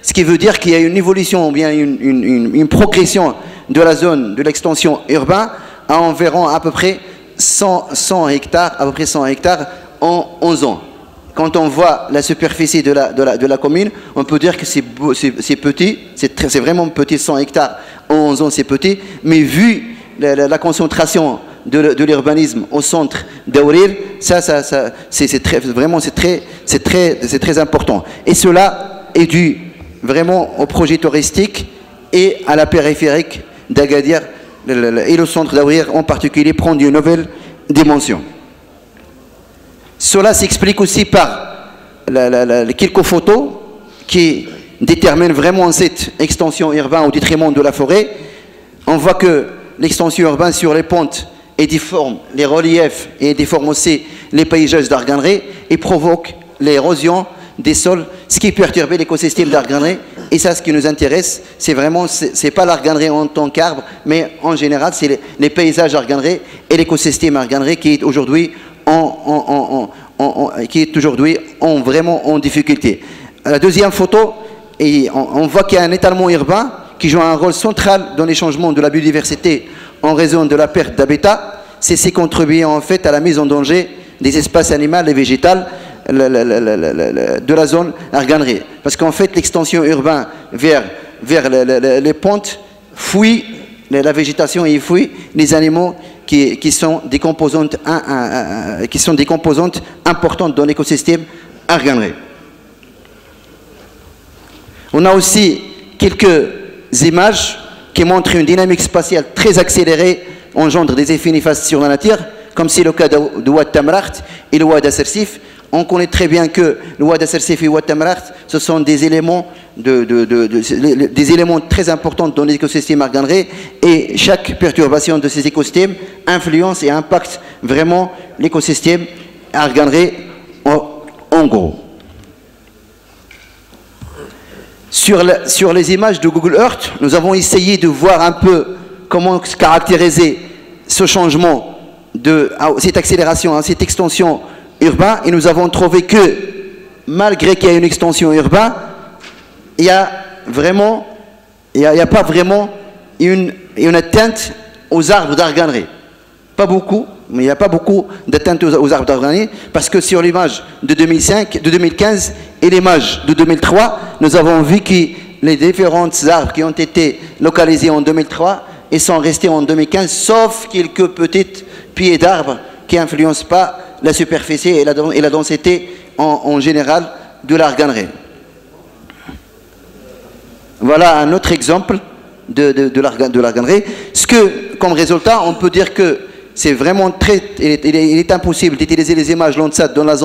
ce qui veut dire qu'il y a une évolution, ou bien une progression de la zone de l'extension urbaine à environ à peu près 100 hectares, en 11 ans. Quand on voit la superficie de la commune, on peut dire que c'est petit, c'est vraiment petit, 100 hectares en 11 ans, c'est petit, mais vu la concentration de l'urbanisme au centre d'Aourir, c'est très important. Et cela est dû vraiment au projet touristique et à la périphérique d'Agadir, et le centre d'Aourir en particulier prend une nouvelle dimension. Cela s'explique aussi par quelques photos qui déterminent vraiment cette extension urbaine au détriment de la forêt. On voit que l'extension urbaine sur les pentes et déforme les reliefs et déforme aussi les paysages d'Arganré et provoque l'érosion des sols, ce qui perturbe l'écosystème d'Arganré. Et ça, ce qui nous intéresse, c'est vraiment, c'est pas l'Arganré en tant qu'arbre, mais en général, c'est les paysages Arganré et l'écosystème Arganré qui est aujourd'hui vraiment en difficulté. La deuxième photo, on voit qu'il y a un étalement urbain qui joue un rôle central dans les changements de la biodiversité en raison de la perte d'habitat. C'est contribuer en fait à la mise en danger des espaces animaux et végétaux de la zone Arganré. Parce qu'en fait, l'extension urbaine vers les pentes fouille la végétation et fouille les animaux qui sont des composantes importantes dans l'écosystème Arganré. On a aussi quelques images qui montrent une dynamique spatiale très accélérée engendre des effets néfastes sur la nature, comme c'est le cas de Ouad Tamraght et le Ouad Assersif. On connaît très bien que le Ouad Assersif et le Ouad Tamraght, ce sont des éléments, des éléments très importants dans l'écosystème Arganré, et chaque perturbation de ces écosystèmes influence et impacte vraiment l'écosystème Arganré en gros. Sur les images de Google Earth, nous avons essayé de voir un peu comment caractériser ce changement, cette accélération, cette extension urbaine, et nous avons trouvé que malgré qu'il y ait une extension urbaine, il n'y a pas vraiment une atteinte aux arbres d'Arganré. Pas beaucoup, mais il n'y a pas beaucoup d'atteinte aux arbres d'Arganré, parce que sur l'image de 2015 et l'image de 2003, nous avons vu que les différents arbres qui ont été localisés en 2003 et sont restés en 2015, sauf quelques petites pieds d'arbres qui n'influencent pas la superficie et la densité en général de l'Arganré. Voilà un autre exemple de l'Arganré. Comme résultat, on peut dire que c'est vraiment il est impossible d'utiliser les images Landsat dans la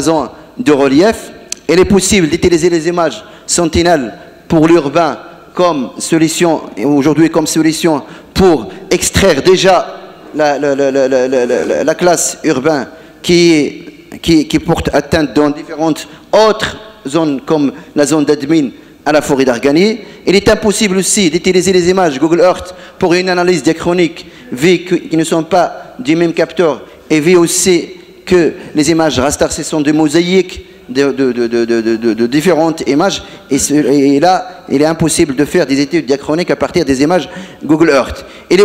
zone de relief. Il est possible d'utiliser les images Sentinelle pour l'urbain comme solution, aujourd'hui comme solution pour extraire déjà la classe urbaine qui porte atteinte dans différentes autres zones comme la zone d'admin à la forêt d'Argani. Il est impossible aussi d'utiliser les images Google Earth pour une analyse diachronique, vu qu'ils ne sont pas du même capteur, et vu aussi que les images raster ce sont des mosaïques de différentes images, et là il est impossible de faire des études diachroniques à partir des images Google Earth. Il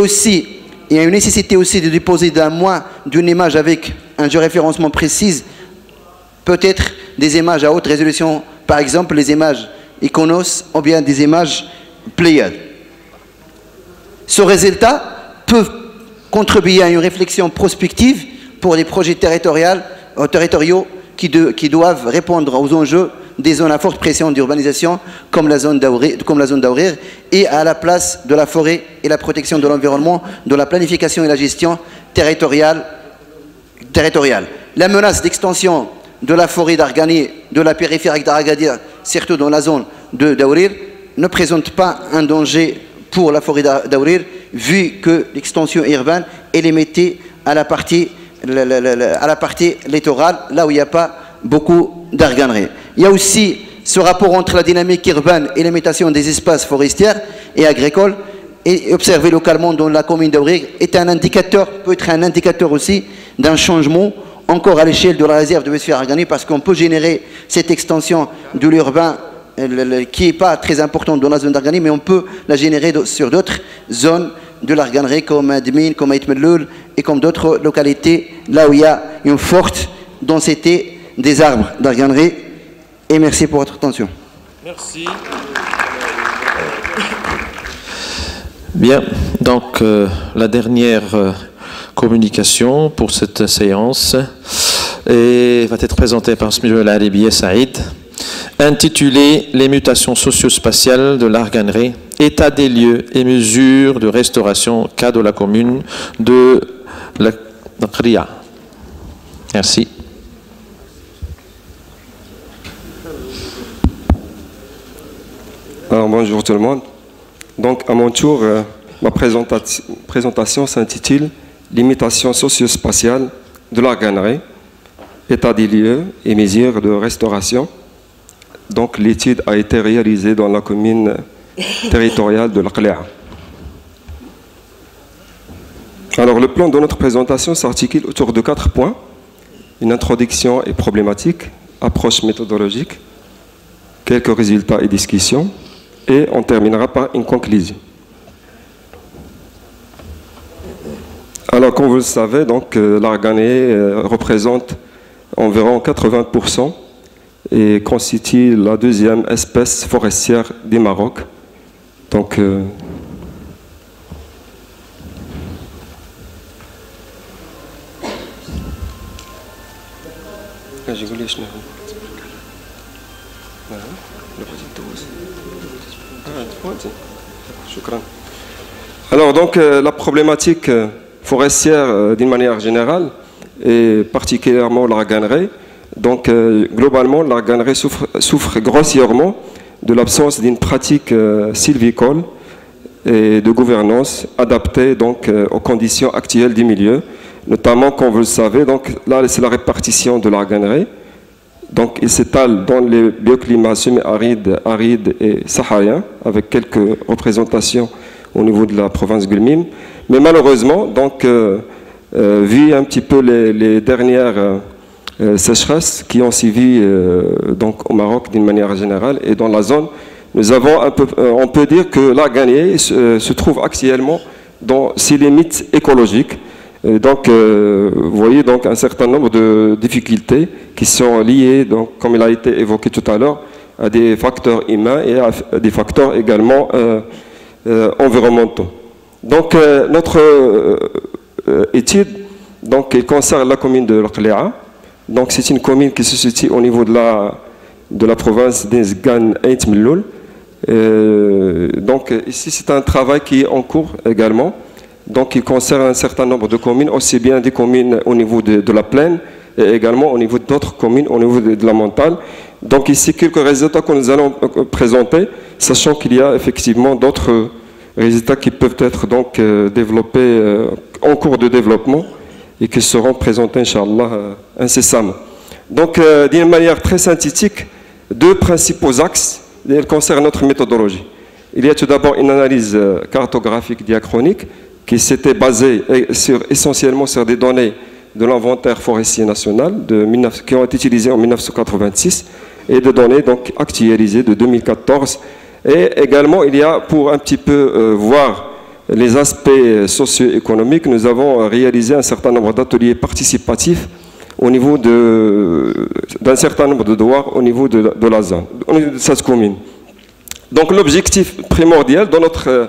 y a une nécessité aussi de déposer d'un moins d'une image avec un géoréférencement précis, peut-être des images à haute résolution, par exemple les images Iconos ou bien des images Pléiades. Ce résultat peut contribuer à une réflexion prospective pour les projets territoriaux qui doivent répondre aux enjeux des zones à forte pression d'urbanisation comme la zone d'Aourir, et à la place de la forêt et la protection de l'environnement dans la planification et la gestion territoriale. La menace d'extension de la forêt d'Argani, de la périphérique d'Agadir, surtout dans la zone d'Aourir, ne présente pas un danger pour la forêt d'Aourir, vu que l'extension urbaine est limitée à la partie littorale, là où il n'y a pas beaucoup d'Arganré. Il y a aussi ce rapport entre la dynamique urbaine et l'imitation des espaces forestiers et agricoles, et observé localement dans la commune d'Aourir peut être un indicateur aussi d'un changement encore à l'échelle de la réserve de Westfalia Argani, parce qu'on peut générer cette extension de l'urbain qui n'est pas très importante dans la zone d'Argani, mais on peut la générer sur d'autres zones de l'Arganerie, comme Admin, comme Aïtmeloul et comme d'autres localités, là où il y a une forte densité des arbres d'Arganerie. Et merci pour votre attention. Merci. Bien, donc la dernière communication pour cette séance va être présentée par M. Al-Aribi Saïd, intitulée « Les mutations socio-spatiales de l'Arganerie, état des lieux et mesures de restauration cas de la commune de la Qria ». Merci. Alors, bonjour tout le monde. Donc, à mon tour, ma présentation s'intitule « Limitation socio-spatiale de l'Arganerie, état des lieux et mesures de restauration ». Donc, l'étude a été réalisée dans la commune territoriale de l'Aqlia. Alors, le plan de notre présentation s'articule autour de 4 points. Une introduction et problématique, approche méthodologique, quelques résultats et discussions, et on terminera par une conclusion. Alors, comme vous le savez, l'Arganerie représente environ 80% et constitue la 2e espèce forestière du Maroc. Donc, alors donc la problématique forestière d'une manière générale et particulièrement l'Arganerie. Donc globalement l'Arganerie souffre grossièrement de l'absence d'une pratique sylvicole et de gouvernance adaptée donc aux conditions actuelles du milieu, notamment comme vous le savez. Donc là c'est la répartition de l'Arganerie. Donc, il s'étale dans les bioclimats semi-arides, arides et sahariens, avec quelques représentations au niveau de la province Gulmim. Mais malheureusement, donc, vu un petit peu les dernières sécheresses qui ont suivi donc, au Maroc d'une manière générale et dans la zone, nous avons on peut dire que l'Arganerie se trouve actuellement dans ses limites écologiques. Donc, vous voyez donc un certain nombre de difficultés qui sont liées, donc, comme il a été évoqué tout à l'heure, à des facteurs humains et à des facteurs également environnementaux. Donc, notre étude, donc, elle concerne la commune de l'Aqlia. Donc, c'est une commune qui se situe au niveau de la province d'Ezgan Aït-Melloul. Donc, ici, c'est un travail qui est en cours également. Donc, il concerne un certain nombre de communes, aussi bien des communes au niveau de la plaine et également au niveau d'autres communes, au niveau de la montagne. Donc, ici, quelques résultats que nous allons présenter, sachant qu'il y a effectivement d'autres résultats qui peuvent être donc développés en cours de développement et qui seront présentés, Inch'Allah, incessamment. Donc, d'une manière très synthétique, 2 principaux axes concernent notre méthodologie. Il y a tout d'abord une analyse cartographique diachronique qui s'était basée essentiellement sur des données de l'inventaire forestier national qui ont été utilisées en 1986 et des données donc actualisées de 2014. Et également, il y a, pour un petit peu voir les aspects socio-économiques, nous avons réalisé un certain nombre d'ateliers participatifs au niveau d'un certain nombre de devoirs au niveau de la zone, au niveau de cette commune. Donc l'objectif primordial dans notre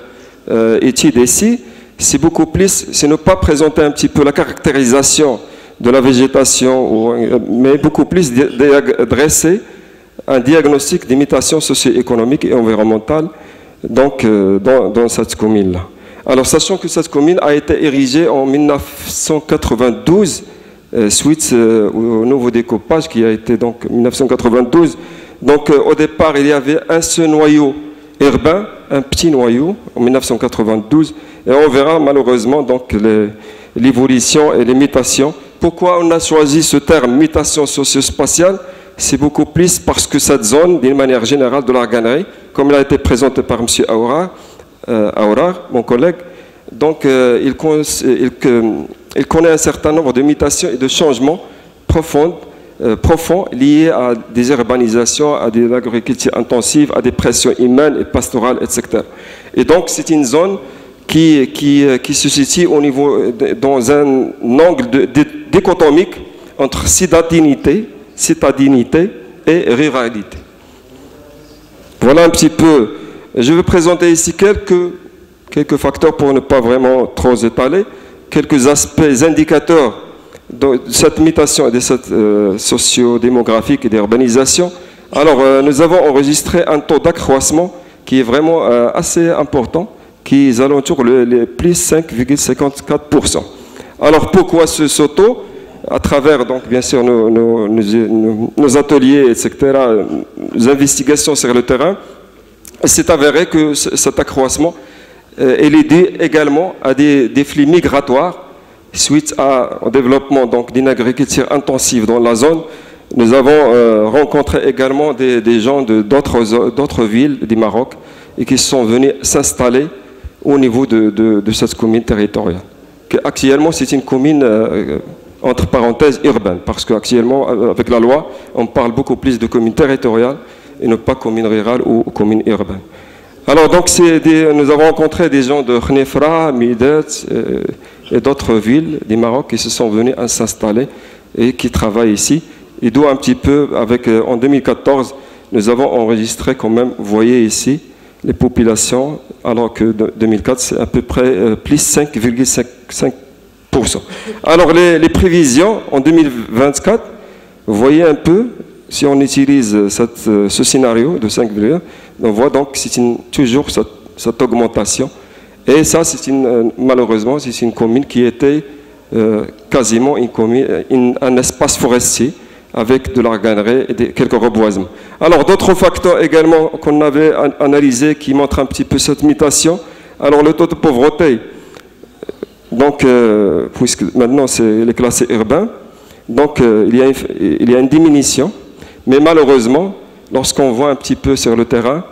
étude ici, c'est beaucoup plus, c'est ne pas présenter un petit peu la caractérisation de la végétation, mais beaucoup plus dresser un diagnostic d'imitation socio-économique et environnementale donc, dans cette commune-là. Alors, sachant que cette commune a été érigée en 1992, suite au nouveau découpage qui a été donc 1992. Donc, au départ, il y avait un seul noyau urbain, un petit noyau, en 1992. Et on verra malheureusement donc l'évolution et les mutations. Pourquoi on a choisi ce terme mutation socio-spatiale? C'est beaucoup plus parce que cette zone, d'une manière générale de l'Arganerie, comme il a été présenté par M. Aourar, mon collègue, donc il connaît un certain nombre de mutations et de changements profonds profonds liés à des urbanisations, à des agricultures intensives, à des pressions humaines et pastorales, etc. Et donc, c'est une zone qui se situe au niveau, dans un angle dichotomique entre citadinité et ruralité. Voilà un petit peu. Je vais présenter ici quelques facteurs pour ne pas vraiment trop étaler, quelques aspects indicateurs de cette mutation et de cette socio-démographique et d'urbanisation. Alors, nous avons enregistré un taux d'accroissement qui est vraiment assez important, qui est alentour les plus 5,54%. Alors, pourquoi ce taux? À travers, donc, bien sûr, nos ateliers, etc., nos investigations sur le terrain, c'est avéré que cet accroissement est dû également à des flux migratoires suite au développement d'une agriculture intensive dans la zone. Nous avons rencontré également des gens d'autres villes du Maroc et qui sont venus s'installer au niveau de cette commune territoriale. Actuellement, c'est une commune entre parenthèses urbaine, parce qu'actuellement, avec la loi, on parle beaucoup plus de commune territoriale et non pas commune rurale ou commune urbaine. Alors, donc, nous avons rencontré des gens de Khnefra, Midet et d'autres villes du Maroc qui se sont venus s'installer et qui travaillent ici. Et d'où un petit peu, en 2014, nous avons enregistré quand même, vous voyez ici, les populations, alors que 2004, c'est à peu près plus 5,5%. Alors, les prévisions en 2024, vous voyez un peu, si on utilise ce scénario de 5,1, on voit donc que c'est toujours cette augmentation. Et ça, malheureusement, c'est une commune qui était quasiment un espace forestier avec de l'arganerie et quelques reboisements. Alors, d'autres facteurs également qu'on avait analysés qui montrent un petit peu cette mutation. Alors, le taux de pauvreté, donc, puisque maintenant il est classé urbain, donc il y a une diminution, mais malheureusement, lorsqu'on voit un petit peu sur le terrain,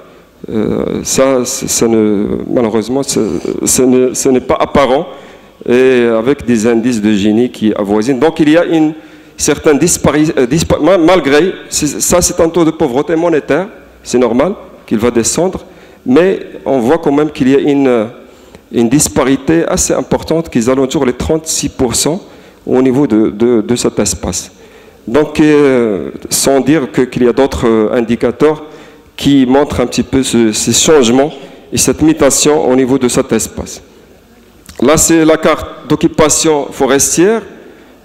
malheureusement, ce n'est pas apparent, et avec des indices de Gini qui avoisinent. Donc il y a une certaine disparité, malgré, ça c'est un taux de pauvreté monétaire, c'est normal qu'il va descendre, mais on voit quand même qu'il y a une disparité assez importante qui est alentour les 36% au niveau de cet espace. Donc, sans dire qu'il y a d'autres indicateurs qui montrent un petit peu ces changements et cette mutation au niveau de cet espace. Là, c'est la carte d'occupation forestière.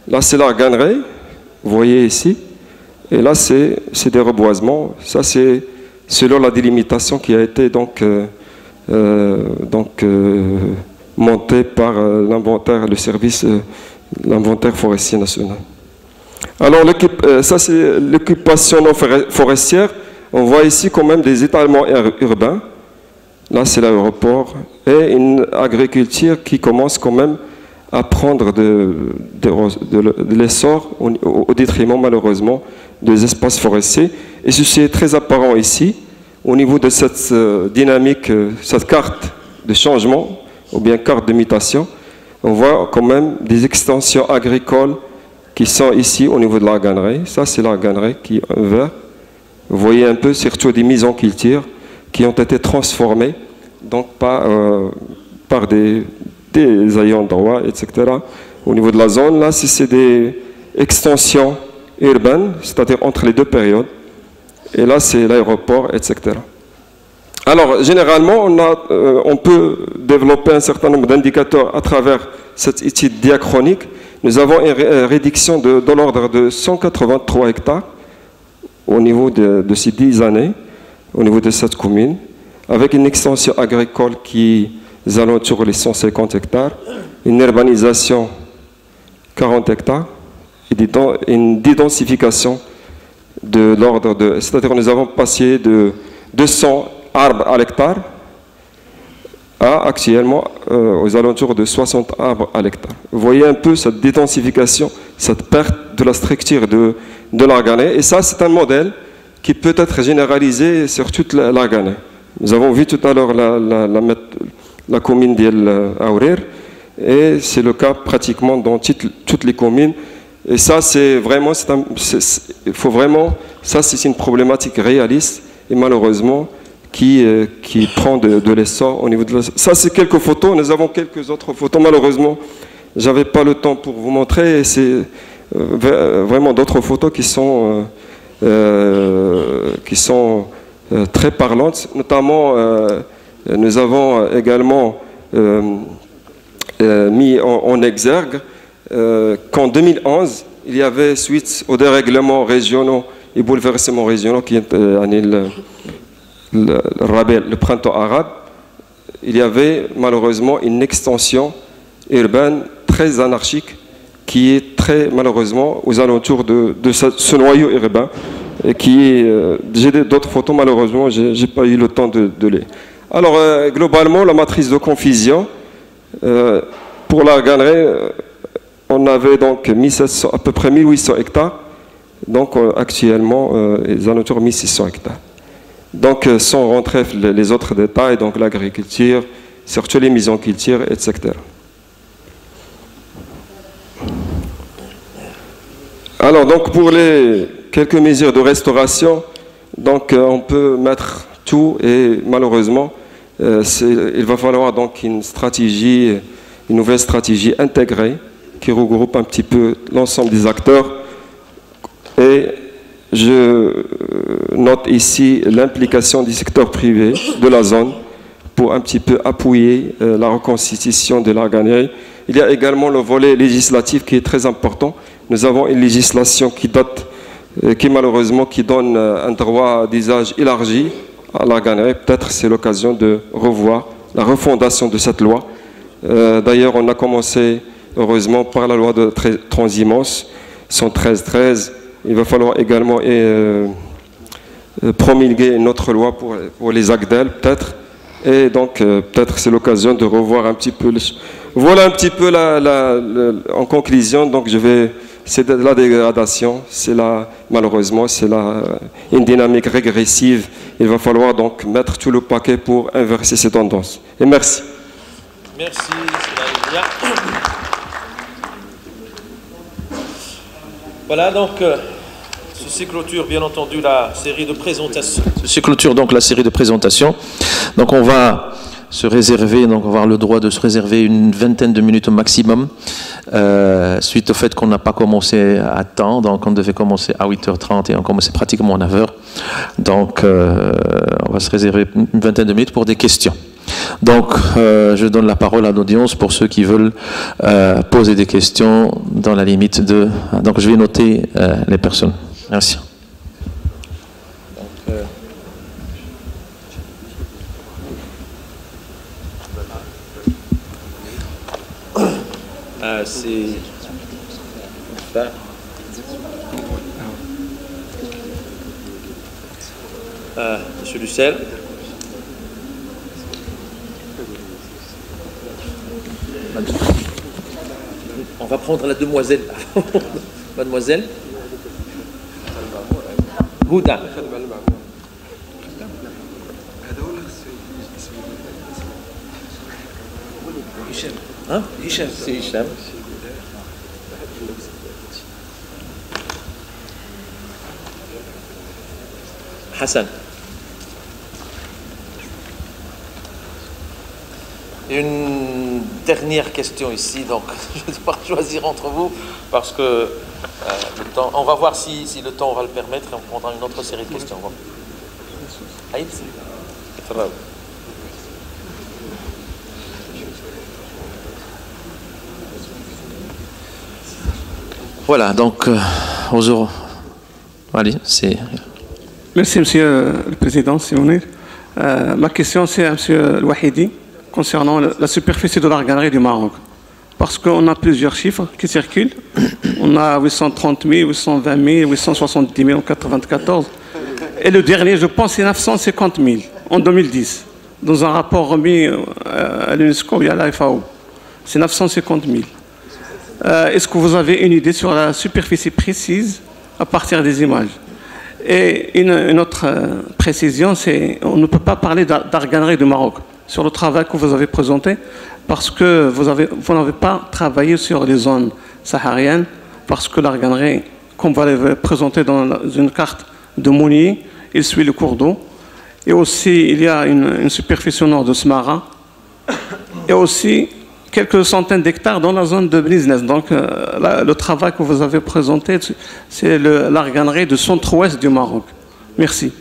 Là, c'est l'arganerie, vous voyez ici. Et là, c'est des reboisements. Ça, c'est selon la délimitation qui a été monté par le service, l'inventaire forestier national. Alors, ça c'est l'occupation non forestière. On voit ici quand même des étalements urbains. Là, c'est l'aéroport et une agriculture qui commence quand même à prendre de l'essor au détriment, malheureusement, des espaces forestiers. Et ceci est très apparent ici. Au niveau de cette dynamique, cette carte de changement, ou bien carte de mutation, on voit quand même des extensions agricoles qui sont ici au niveau de l'arganerie. Ça, c'est l'arganerie qui est en vert. Vous voyez un peu, surtout des mises en culture qui ont été transformées donc par des ayants droit, etc. Au niveau de la zone, là, c'est des extensions urbaines, c'est-à-dire entre les deux périodes. Et là, c'est l'aéroport, etc. Alors, généralement, on peut développer un certain nombre d'indicateurs à travers cette étude diachronique. Nous avons une réduction de l'ordre de 183 hectares au niveau de ces 10 années, au niveau de cette commune, avec une extension agricole qui est alentour les 150 hectares, une urbanisation 40 hectares, et une dédensification de l'ordre de... C'est-à-dire nous avons passé de 200 arbres à l'hectare à actuellement aux alentours de 60 arbres à l'hectare. Vous voyez un peu cette dédensification, cette perte de la structure de l'arganet. Et ça, c'est un modèle qui peut être généralisé sur toute l'arganet. Nous avons vu tout à l'heure la commune d'El Aourir, et c'est le cas pratiquement dans toutes les communes. Et ça, c'est vraiment, il faut vraiment, ça c'est une problématique réaliste et malheureusement qui prend de l'essor au niveau de la... Ça c'est quelques photos, nous avons quelques autres photos, malheureusement, j'avais pas le temps pour vous montrer, et c'est vraiment d'autres photos qui sont très parlantes, notamment nous avons également mis en exergue qu'en 2011, il y avait, suite aux dérèglements régionaux et bouleversements régionaux qui est le printemps arabe, il y avait malheureusement une extension urbaine très anarchique qui est très malheureusement aux alentours de ce noyau urbain et qui j'ai d'autres photos, malheureusement j'ai pas eu le temps de les... Alors globalement la matrice de confusion pour la galerie, on avait donc 1700, à peu près 1800 hectares, donc actuellement les alentours 1600 hectares. Donc sans rentrer les autres détails, donc l'agriculture, surtout les mises en culture, etc. Alors donc pour les quelques mesures de restauration, donc on peut mettre tout et malheureusement il va falloir donc une nouvelle stratégie intégrée qui regroupe un petit peu l'ensemble des acteurs. Et je note ici l'implication du secteur privé de la zone pour un petit peu appuyer la reconstitution de l'Arganerie. Il y a également le volet législatif qui est très important. Nous avons une législation qui date, qui malheureusement qui donne un droit d'usage élargi à l'Arganerie. Peut-être c'est l'occasion de revoir la refondation de cette loi. D'ailleurs, on a commencé heureusement par la loi de transhumance 113-13. Il va falloir également promulguer une autre loi pour les AGDEL, peut-être. Et donc, peut-être c'est l'occasion de revoir un petit peu. Voilà un petit peu en conclusion. Donc, c'est de la dégradation. Malheureusement, c'est une dynamique régressive. Il va falloir donc mettre tout le paquet pour inverser ces tendances. Et merci. Merci. Voilà, donc, ceci clôture bien entendu la série de présentations. Ceci clôture donc la série de présentations. Donc on va se réserver, donc on va avoir le droit de se réserver une vingtaine de minutes au maximum, suite au fait qu'on n'a pas commencé à temps, donc on devait commencer à 8h30 et on commençait pratiquement à 9h. Donc on va se réserver une vingtaine de minutes pour des questions. Donc, je donne la parole à l'audience pour ceux qui veulent poser des questions dans la limite de... Donc, je vais noter les personnes. Merci. C'est... Monsieur Lucel. On va prendre la demoiselle. Mademoiselle. Gouda. Hein? Hicham. C'est Hicham. Hassan. Une dernière question ici, donc je vais devoir choisir entre vous parce que le temps, on va voir si le temps va le permettre et on prendra une autre série de questions. Bon. Aïd, voilà, donc allez, c'est... Merci, Monsieur le Président, c'est honnête. Ma question, c'est à Monsieur El-Wahidi concernant la superficie de l'Arganerie du Maroc. Parce qu'on a plusieurs chiffres qui circulent. On a 830 000, 820 000, 870 000 en 1994. Et le dernier, je pense, c'est 950 000 en 2010. Dans un rapport remis à l'UNESCO et à la FAO. C'est 950 000. Est-ce que vous avez une idée sur la superficie précise à partir des images? Et une autre précision, c'est on ne peut pas parler d'Arganerie du Maroc sur le travail que vous avez présenté parce que vous n'avez pas travaillé sur les zones sahariennes parce que l'arganerie, comme vous l'avez présenté dans une carte de Mounier, il suit le cours d'eau. Et aussi, il y a une superficie au nord de Smara. Et aussi, quelques centaines d'hectares dans la zone de business. Donc, le travail que vous avez présenté, c'est l'arganerie du centre-ouest du Maroc. Merci.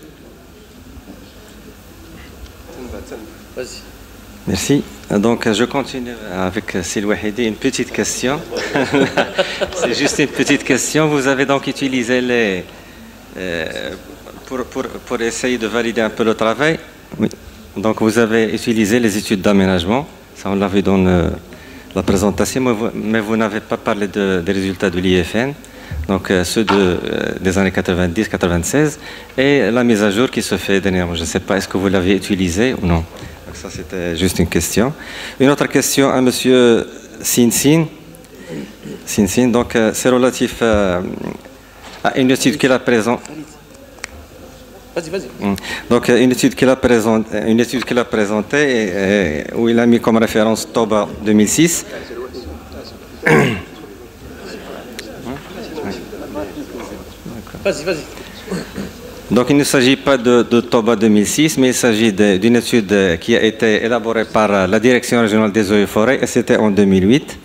Merci. Donc, je continue avec Silwahidi. Une petite question. C'est juste une petite question. Vous avez donc utilisé les... pour essayer de valider un peu le travail. Oui. Donc, vous avez utilisé les études d'aménagement. Ça, on l'a vu dans la présentation, mais vous n'avez pas parlé des résultats de l'IFN, donc ceux des années 90-96, et la mise à jour qui se fait dernièrement. Je ne sais pas, est-ce que vous l'avez utilisé ou non? Donc ça, c'était juste une question. Une autre question à M. Sinsin. Donc, c'est relatif à une étude qu'il a présentée. Donc, une étude qu'il a présentée, où il a mis comme référence Toba 2006. Donc, il ne s'agit pas de Toba 2006, mais il s'agit d'une étude qui a été élaborée par la Direction régionale des eaux et forêts, et c'était en 2008.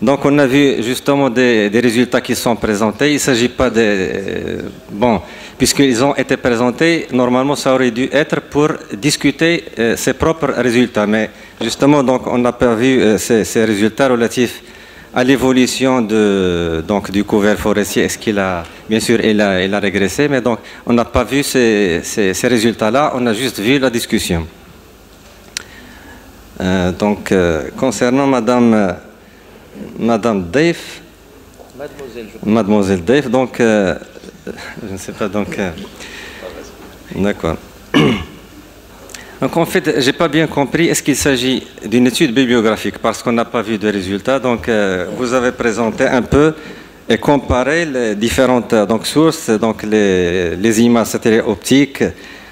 Donc, on a vu justement des résultats qui sont présentés. Il ne s'agit pas de... Bon, puisqu'ils ont été présentés, normalement, ça aurait dû être pour discuter ses propres résultats. Mais justement, donc, on n'a pas vu ces résultats relatifs à l'évolution du couvert forestier. Est-ce qu'il a... Bien sûr, il a régressé, mais donc, on n'a pas vu ces résultats-là. On a juste vu la discussion. Donc, concernant Madame Dave, Mademoiselle Dave, donc, je ne sais pas, donc, d'accord. Donc, en fait, je n'ai pas bien compris, est-ce qu'il s'agit d'une étude bibliographique, parce qu'on n'a pas vu de résultats, donc, vous avez présenté un peu et comparé les différentes sources, donc les images satellites optiques,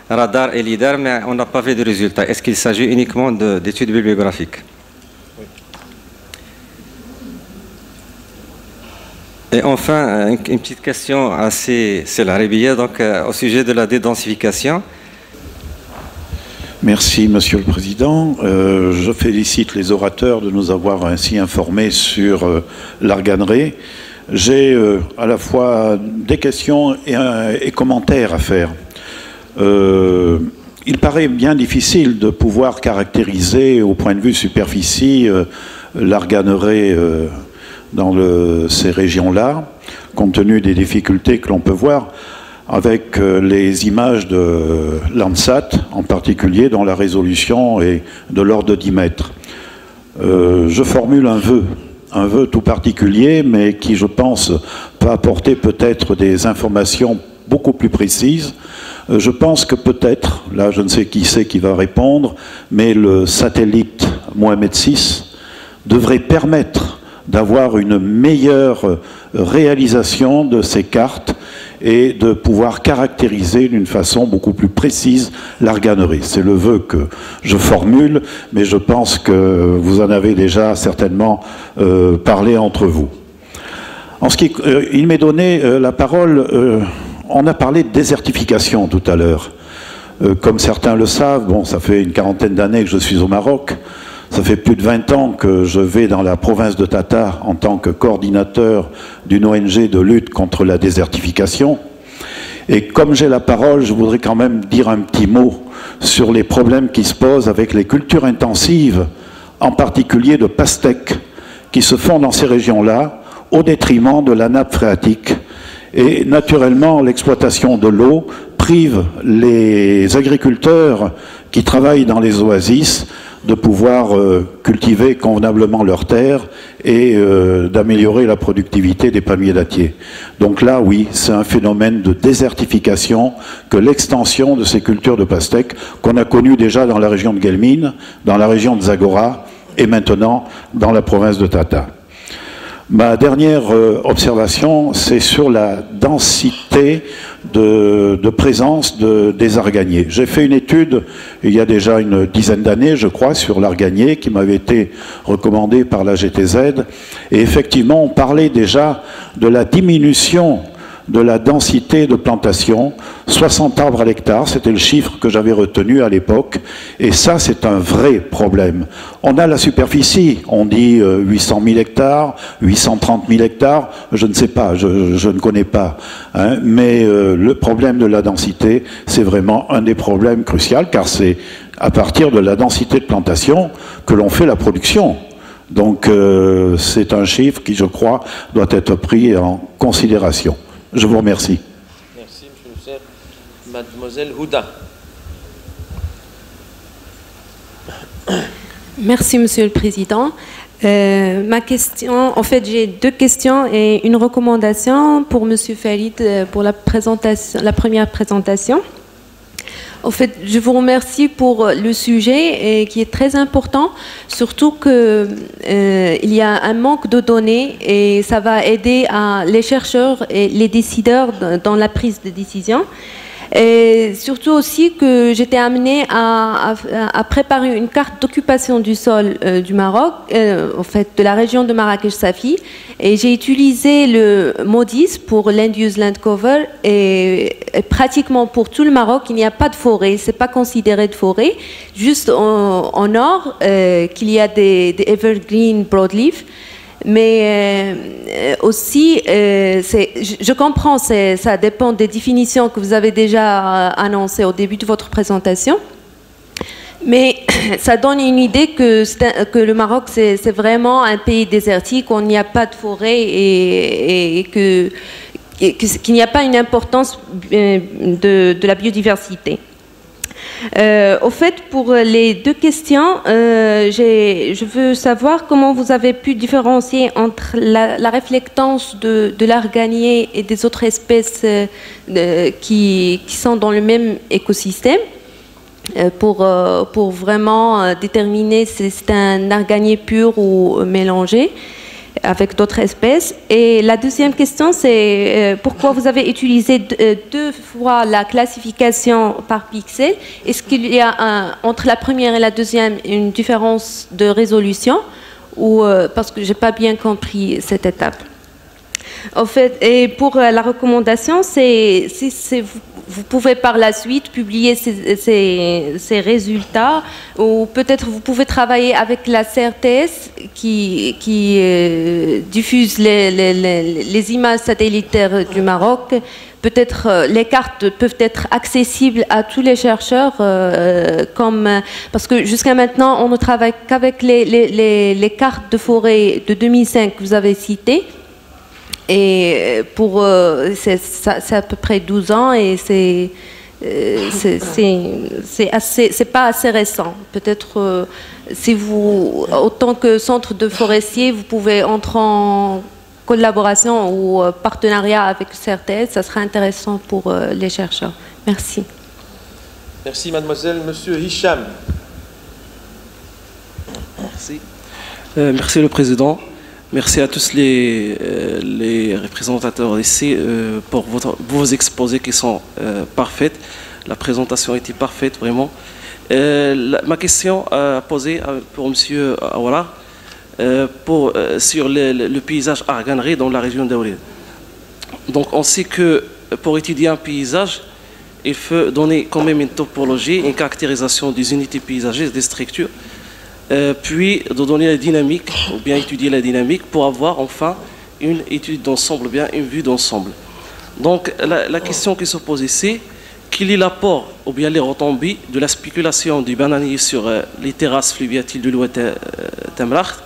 radar et lidar, mais on n'a pas vu de résultats. Est-ce qu'il s'agit uniquement d'études bibliographiques? Et enfin, une petite question assez Laribia, donc au sujet de la dédensification. Merci, Monsieur le Président. Je félicite les orateurs de nous avoir ainsi informés sur l'arganerie. J'ai à la fois des questions et commentaires à faire. Il paraît bien difficile de pouvoir caractériser au point de vue superficie l'arganerie dans ces régions-là, compte tenu des difficultés que l'on peut voir avec les images de Landsat, en particulier dont la résolution est de l'ordre de 10 mètres. Je formule un vœu tout particulier, mais qui, je pense, peut apporter peut-être des informations beaucoup plus précises. Je pense que peut-être, là je ne sais qui c'est qui va répondre, mais le satellite Mohamed VI devrait permettre d'avoir une meilleure réalisation de ces cartes et de pouvoir caractériser d'une façon beaucoup plus précise l'arganerie. C'est le vœu que je formule, mais je pense que vous en avez déjà certainement parlé entre vous. En ce qui, il m'est donné la parole, on a parlé de désertification tout à l'heure. Comme certains le savent, bon, ça fait une quarantaine d'années que je suis au Maroc. Ça fait plus de 20 ans que je vais dans la province de Tata en tant que coordinateur d'une ONG de lutte contre la désertification. Et comme j'ai la parole, je voudrais quand même dire un petit mot sur les problèmes qui se posent avec les cultures intensives, en particulier de pastèques, qui se font dans ces régions-là, au détriment de la nappe phréatique. Et naturellement, l'exploitation de l'eau prive les agriculteurs qui travaillent dans les oasis de pouvoir cultiver convenablement leurs terres et d'améliorer la productivité des palmiers dattiers. Donc là, oui, c'est un phénomène de désertification que l'extension de ces cultures de pastèques qu'on a connues déjà dans la région de Guelmine, dans la région de Zagora et maintenant dans la province de Tata. Ma dernière observation, c'est sur la densité de présence des arganiers. J'ai fait une étude il y a déjà une dizaine d'années, je crois, sur l'arganier qui m'avait été recommandée par la GTZ. Et effectivement, on parlait déjà de la diminution de la densité de plantation, 60 arbres à l'hectare, c'était le chiffre que j'avais retenu à l'époque, et ça c'est un vrai problème. On a la superficie, on dit 800 000 hectares, 830 000 hectares, je ne sais pas, je ne connais pas, hein, mais le problème de la densité, c'est vraiment un des problèmes cruciaux, car c'est à partir de la densité de plantation que l'on fait la production. Donc c'est un chiffre qui, je crois, doit être pris en considération. Je vous remercie. Merci, M. Nusser. Mademoiselle Houda. Merci, Monsieur le Président. Ma question, en fait, j'ai deux questions et une recommandation pour Monsieur Farid pour la première présentation. En fait, je vous remercie pour le sujet qui est très important, surtout qu'il y a un manque de données et ça va aider les chercheurs et les décideurs dans la prise de décision. Et surtout aussi que j'étais amenée à préparer une carte d'occupation du sol du Maroc, en fait de la région de Marrakech-Safi, et j'ai utilisé le MODIS pour Land Use Land Cover, et pratiquement pour tout le Maroc il n'y a pas de forêt, c'est pas considéré de forêt, juste en nord qu'il y a des evergreen broadleaf. Mais aussi, je comprends, ça dépend des définitions que vous avez déjà annoncées au début de votre présentation. Mais ça donne une idée que le Maroc, c'est vraiment un pays désertique, où il n'y a pas de forêt et qu'il n'y a pas une importance de la biodiversité. Au fait, pour les deux questions, je veux savoir comment vous avez pu différencier entre la réflectance de l'arganier et des autres espèces qui sont dans le même écosystème, pour vraiment déterminer si c'est un arganier pur ou mélangé avec d'autres espèces. Et la deuxième question, c'est pourquoi vous avez utilisé deux fois la classification par pixel? Est-ce qu'il y a entre la première et la deuxième une différence de résolution, ou parce que j'ai pas bien compris cette étape? En fait, et pour la recommandation, c'est vous pouvez par la suite publier ces résultats, ou peut-être vous pouvez travailler avec la CRTS qui diffuse les images satellitaires du Maroc. Peut-être les cartes peuvent être accessibles à tous les chercheurs, parce que jusqu'à maintenant, on ne travaille qu'avec les cartes de forêt de 2005 que vous avez citées. Et c'est à peu près 12 ans et c'est pas assez récent. Peut-être si vous, autant que centre de forestier, vous pouvez entrer en collaboration ou partenariat avec CRTS, ça sera intéressant pour les chercheurs. Merci. Merci, mademoiselle. Monsieur Hicham. Merci. Merci le Président. Merci à tous les représentateurs ici pour vos exposés qui sont parfaits. La présentation était parfaite, vraiment. Ma question à poser pour M. Awara, sur le paysage arganerie dans la région d'Aourir. Donc on sait que pour étudier un paysage, il faut donner quand même une topologie, une caractérisation des unités paysagères, des structures, puis de donner la dynamique, ou bien étudier la dynamique pour avoir enfin une étude d'ensemble, ou bien une vue d'ensemble. Donc la question qui se pose ici, quel est l'apport ou bien les retombées de la spéculation du bananier sur les terrasses fluviatiles de l'Oued Temracht,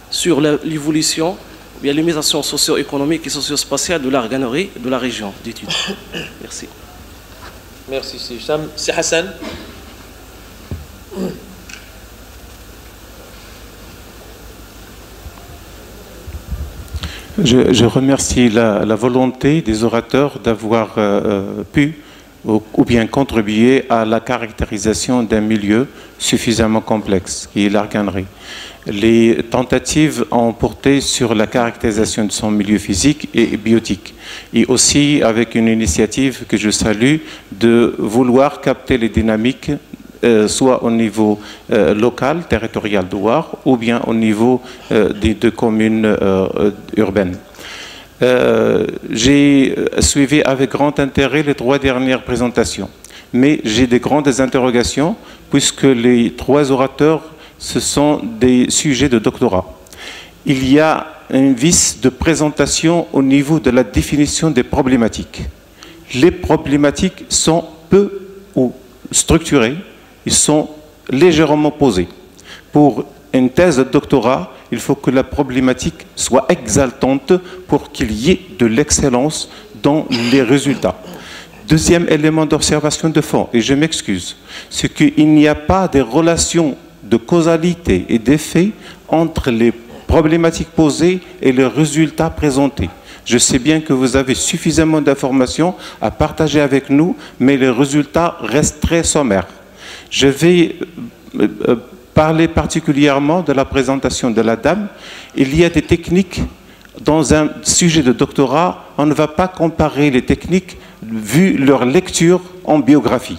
sur l'évolution, bien l'humanisation socio-économique et socio-spatiale de l'arganerie de la région d'études. Merci. Merci, c'est Hicham. C'est Hassan. Je remercie la volonté des orateurs d'avoir pu ou bien contribuer à la caractérisation d'un milieu suffisamment complexe, qui est l'arganerie. Les tentatives ont porté sur la caractérisation de son milieu physique et biotique, et aussi avec une initiative que je salue de vouloir capter les dynamiques soit au niveau local, territorial d'Ouar, ou bien au niveau des deux communes urbaines. J'ai suivi avec grand intérêt les 3 dernières présentations, mais j'ai des grandes interrogations puisque les 3 orateurs, ce sont des sujets de doctorat. Il y a un vice de présentation au niveau de la définition des problématiques. Les problématiques sont peu ou structurées, ils sont légèrement posés. Pour une thèse de doctorat, il faut que la problématique soit exaltante pour qu'il y ait de l'excellence dans les résultats. Deuxième élément d'observation de fond, et je m'excuse, c'est qu'il n'y a pas de relation de causalité et d'effet entre les problématiques posées et les résultats présentés. Je sais bien que vous avez suffisamment d'informations à partager avec nous, mais les résultats restent très sommaires. Je vais parler particulièrement de la présentation de la dame. Il y a des techniques, dans un sujet de doctorat, on ne va pas comparer les techniques vu leur lecture en biographie.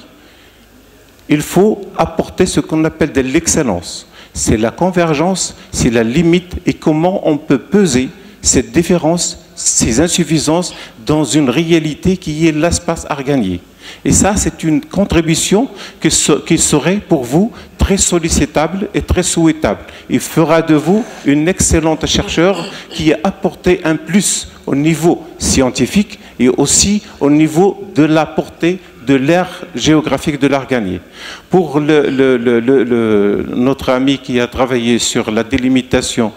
Il faut apporter ce qu'on appelle de l'excellence. C'est la convergence, c'est la limite et comment on peut peser cette différence, ces insuffisances dans une réalité qui est l'espace arganier. Et ça, c'est une contribution qui serait pour vous très sollicitable et très souhaitable. Il fera de vous une excellente chercheure qui a apporté un plus au niveau scientifique et aussi au niveau de la portée de l'aire géographique de l'Arganier. Pour notre ami qui a travaillé sur la délimitation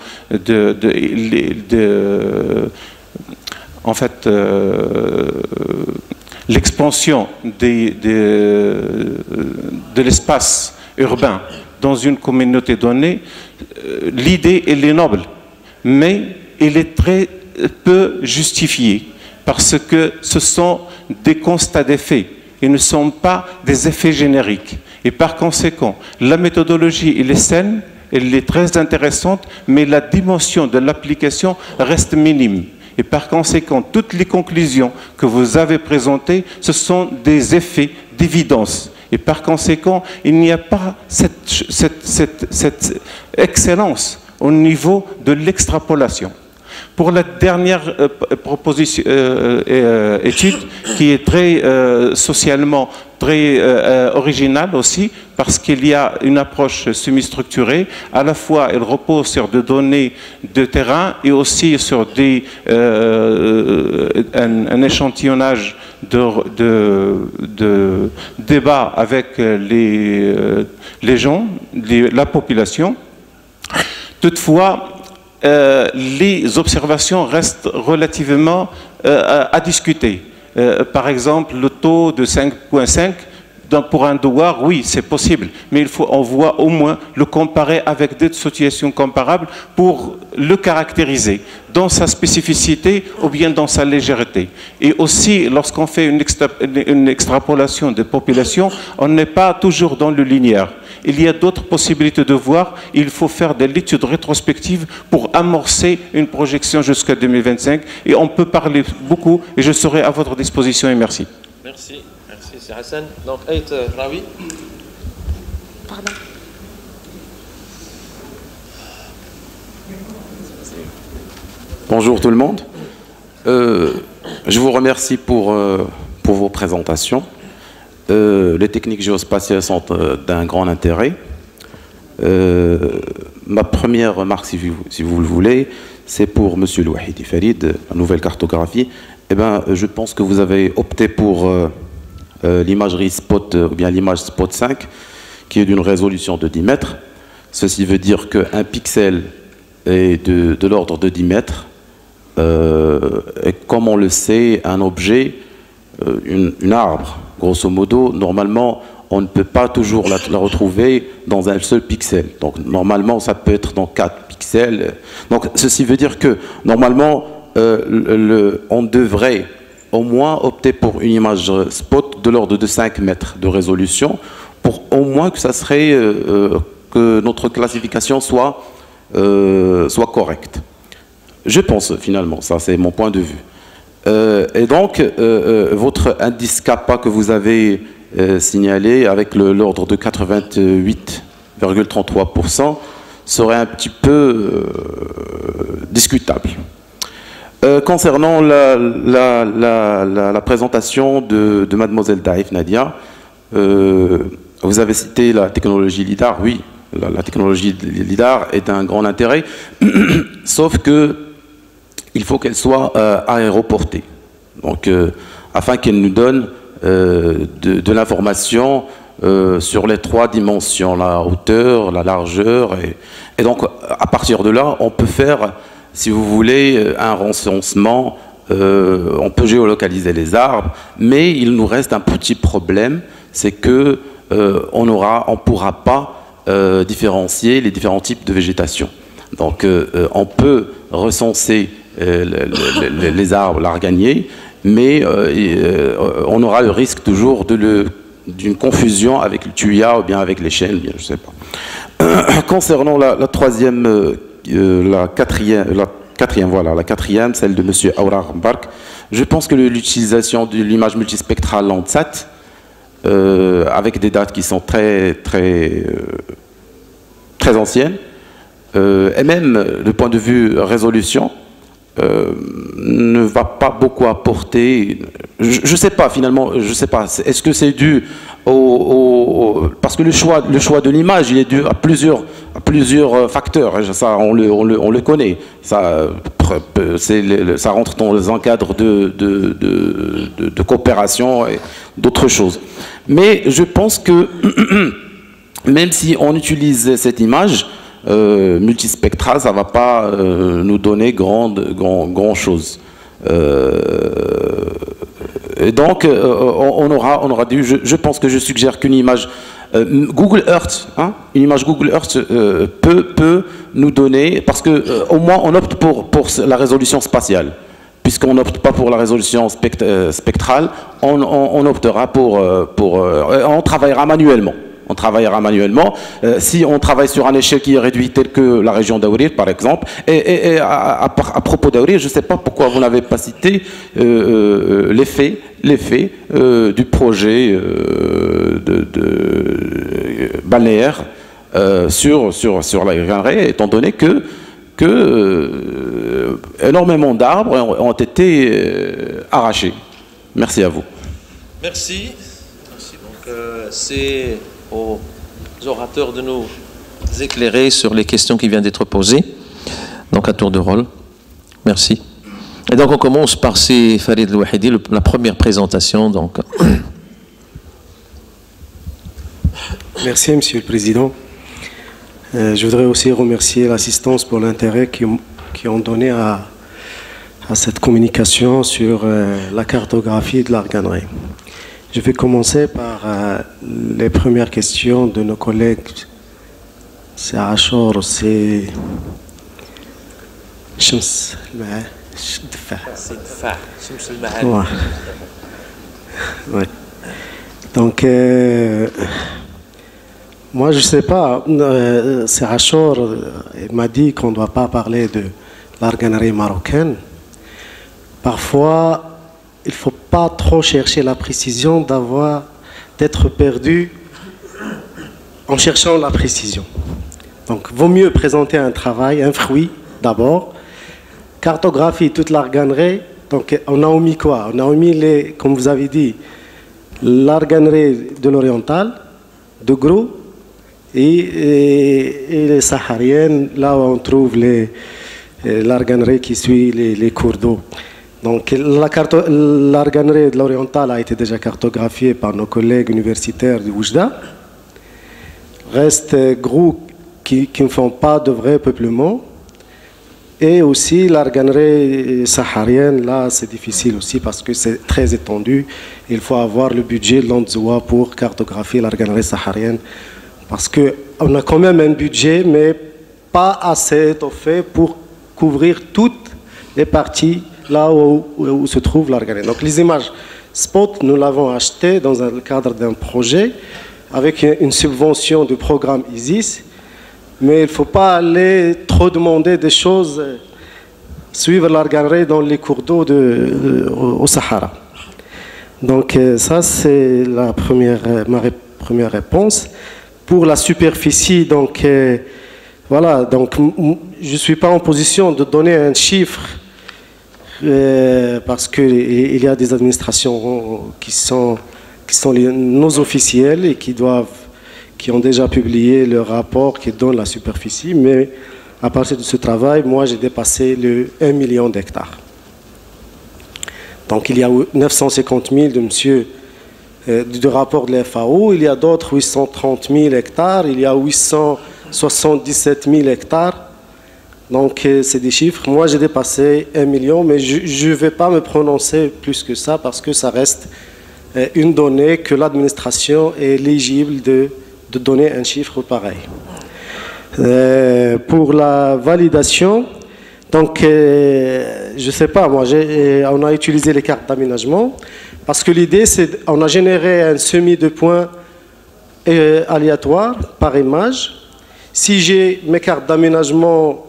en fait, l'expansion de l'espace urbain dans une communauté donnée, l'idée, elle est noble, mais elle est très peu justifiée parce que ce sont des constats d'effets. Ils ne sont pas des effets génériques. Et par conséquent, la méthodologie, elle est saine, elle est très intéressante, mais la dimension de l'application reste minime. Et par conséquent, toutes les conclusions que vous avez présentées, ce sont des effets d'évidence. Et par conséquent, il n'y a pas cette excellence au niveau de l'extrapolation. Pour la dernière étude, qui est très socialement très originale aussi, parce qu'il y a une approche semi-structurée. À la fois, elle repose sur des données de terrain et aussi sur un échantillonnage de débats avec les gens, la population. Toutefois, les observations restent relativement à discuter. Par exemple, le taux de 5,5 pour un douar, oui, c'est possible, mais on voit au moins le comparer avec d'autres situations comparables pour le caractériser dans sa spécificité ou bien dans sa légèreté. Et aussi, lorsqu'on fait une extrapolation de population, on n'est pas toujours dans le linéaire. Il y a d'autres possibilités de voir. Il faut faire de l'étude rétrospective pour amorcer une projection jusqu'à 2025. Et on peut parler beaucoup et je serai à votre disposition et merci. Merci, merci, c'est Hassan. Donc, Aït Rawi. Pardon. Bonjour tout le monde. Je vous remercie pour vos présentations. Les techniques géospatiales sont d'un grand intérêt. Ma première remarque, si vous le voulez, c'est pour M. Louahidi Farid, la nouvelle cartographie. Eh ben, je pense que vous avez opté pour l'imagerie spot, ou bien l'image spot 5, qui est d'une résolution de 10 mètres. Ceci veut dire qu'un pixel est de l'ordre de 10 mètres. Et comme on le sait, un objet, une arbre, grosso modo, normalement, on ne peut pas toujours la retrouver dans un seul pixel. Donc, normalement, ça peut être dans 4 pixels. Donc, ceci veut dire que, normalement, on devrait au moins opter pour une image spot de l'ordre de 5 mètres de résolution, pour au moins que ça serait que notre classification soit correcte. Je pense finalement, ça c'est mon point de vue. Et donc, votre indice kappa que vous avez signalé avec l'ordre de 88,33% serait un petit peu discutable. Concernant la présentation de mademoiselle Daïf Nadia, vous avez cité la technologie LIDAR. Oui, la technologie LIDAR est d'un grand intérêt, sauf que il faut qu'elle soit aéroportée. Donc, afin qu'elle nous donne de l'information sur les 3 dimensions, la hauteur, la largeur. Et donc, à partir de là, on peut faire, si vous voulez, un recensement. On peut géolocaliser les arbres, mais il nous reste un petit problème, c'est que on ne pourra pas différencier les différents types de végétation. Donc, on peut recenser les arbres larganiers, mais on aura le risque toujours d'une confusion avec le tuya ou bien avec les chênes, bien, je ne sais pas. Concernant la quatrième, celle de M. Aourar Mbark, je pense que l'utilisation de l'image multispectrale Landsat, avec des dates qui sont très anciennes, et même du point de vue résolution, ne va pas beaucoup apporter. Je ne sais pas finalement, je sais pas. Est-ce que c'est dû parce que le choix de l'image, il est dû à plusieurs facteurs. Ça, on le connaît. Ça rentre dans les encadres de coopération et d'autres choses. Mais je pense que même si on utilise cette image multispectrale, ça ne va pas nous donner grand chose. Et donc, on aura dû. Je pense que je suggère qu'une image Google Earth, une image Google Earth peut nous donner, parce que au moins on opte pour la résolution spatiale. Puisqu'on n'opte pas pour la résolution spectrale, on optera on travaillera manuellement. Si on travaille sur un échelle qui est réduit tel que la région d'Aourir, par exemple, et à propos d'Aourir, je ne sais pas pourquoi vous n'avez pas cité l'effet du projet balnéaire sur la Graneraie, étant donné que énormément d'arbres ont été arrachés. Merci à vous. Merci. Donc, c'est aux orateurs de nous éclairer sur les questions qui viennent d'être posées. Donc, à tour de rôle. Merci. Et donc, on commence par Farid El-Wahidi, la première présentation. Donc. Merci, Monsieur le Président. Je voudrais aussi remercier l'assistance pour l'intérêt qu'ils ont donné à cette communication sur la cartographie de l'Arganeraie. Je vais commencer par les premières questions de nos collègues. C'est Achor, c'est Shams. Ouais. Donc, moi, je ne sais pas. C'est Achor, il m'a dit qu'on ne doit pas parler de l'Arganeraie marocaine. Parfois, il ne faut pas trop chercher la précision, d'être perdu en cherchant la précision. Donc, vaut mieux présenter un travail, un fruit d'abord, cartographie toute l'Arganeraie. Donc, on a omis quoi? On a omis, comme vous avez dit, l'Arganeraie de l'Oriental, de Grou, et les Sahariennes, là où on trouve l'Arganeraie qui suit les cours d'eau. Donc, l'Arganeraie de l'Oriental a été déjà cartographiée par nos collègues universitaires du Oujda. Reste Grou qui ne font pas de vrai peuplement. Et aussi l'Arganeraie saharienne, là c'est difficile aussi parce que c'est très étendu. Il faut avoir le budget de l'Anzoua pour cartographier l'Arganeraie saharienne. Parce qu'on a quand même un budget, mais pas assez étoffé pour couvrir toutes les parties, là où se trouve l'arganée. Donc les images spot, nous l'avons acheté dans le cadre d'un projet avec une subvention du programme ISIS, mais il ne faut pas aller trop demander des choses, suivre l'arganée dans les cours d'eau au Sahara. Donc ça c'est ma première réponse. Pour la superficie, donc voilà, donc je ne suis pas en position de donner un chiffre parce qu'il y a des administrations qui sont nos officiels et qui ont déjà publié le rapport qui donne la superficie, mais à partir de ce travail, moi j'ai dépassé le 1 million d'hectares. Donc il y a 950 000 du rapport de la FAO, il y a d'autres 830 000 hectares, il y a 877 000 hectares. Donc c'est des chiffres. Moi j'ai dépassé 1 million, mais je ne vais pas me prononcer plus que ça parce que ça reste une donnée que l'administration est éligible de donner un chiffre pareil. Pour la validation, donc je ne sais pas, moi on a utilisé les cartes d'aménagement parce que l'idée c'est on a généré un semis de points aléatoire par image. Si j'ai mes cartes d'aménagement,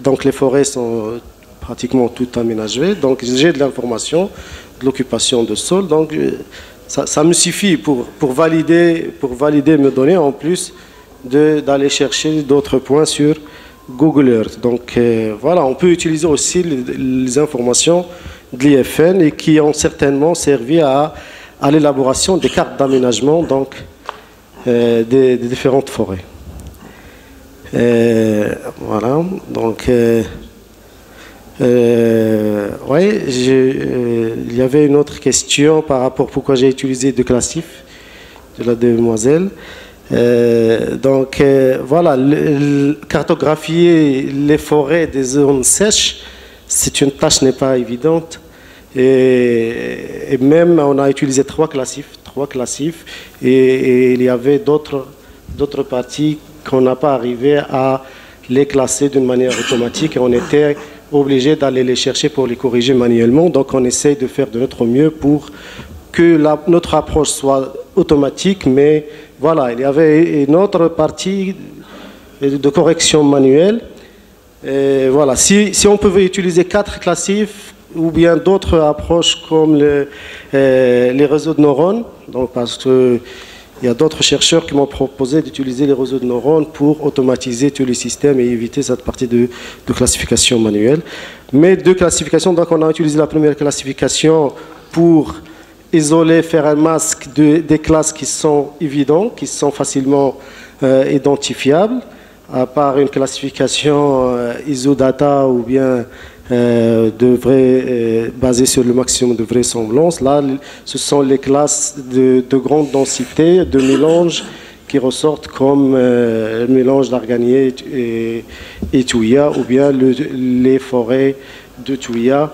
donc les forêts sont pratiquement toutes aménagées, donc j'ai de l'information de l'occupation de sol, donc ça me suffit pour valider mes données, en plus d'aller chercher d'autres points sur Google Earth. Donc voilà, on peut utiliser aussi les informations de l'IFN et qui ont certainement servi à l'élaboration des cartes d'aménagement donc des différentes forêts. Voilà, donc ouais, il y avait une autre question par rapport à pourquoi j'ai utilisé deux classifs de la demoiselle. Donc voilà, cartographier les forêts des zones sèches, c'est une tâche n'est pas évidente. Et même on a utilisé trois classifs, et il y avait d'autres parties qu'on n'a pas arrivé à les classer d'une manière automatique et on était obligé d'aller les chercher pour les corriger manuellement. Donc on essaye de faire de notre mieux pour que notre approche soit automatique, mais voilà, il y avait une autre partie de correction manuelle. Et voilà, si on pouvait utiliser 4 classifs ou bien d'autres approches comme les réseaux de neurones, donc parce que il y a d'autres chercheurs qui m'ont proposé d'utiliser les réseaux de neurones pour automatiser tous les systèmes et éviter cette partie de classification manuelle. Mais deux classifications, donc on a utilisé la première classification pour isoler, faire un masque des classes qui sont évidentes, qui sont facilement identifiables, à part une classification ISO-data ou bien basée sur le maximum de vraisemblance. Là, ce sont les classes de grande densité, de mélange, qui ressortent comme le mélange d'Arganier et Touya, ou bien les forêts de Touya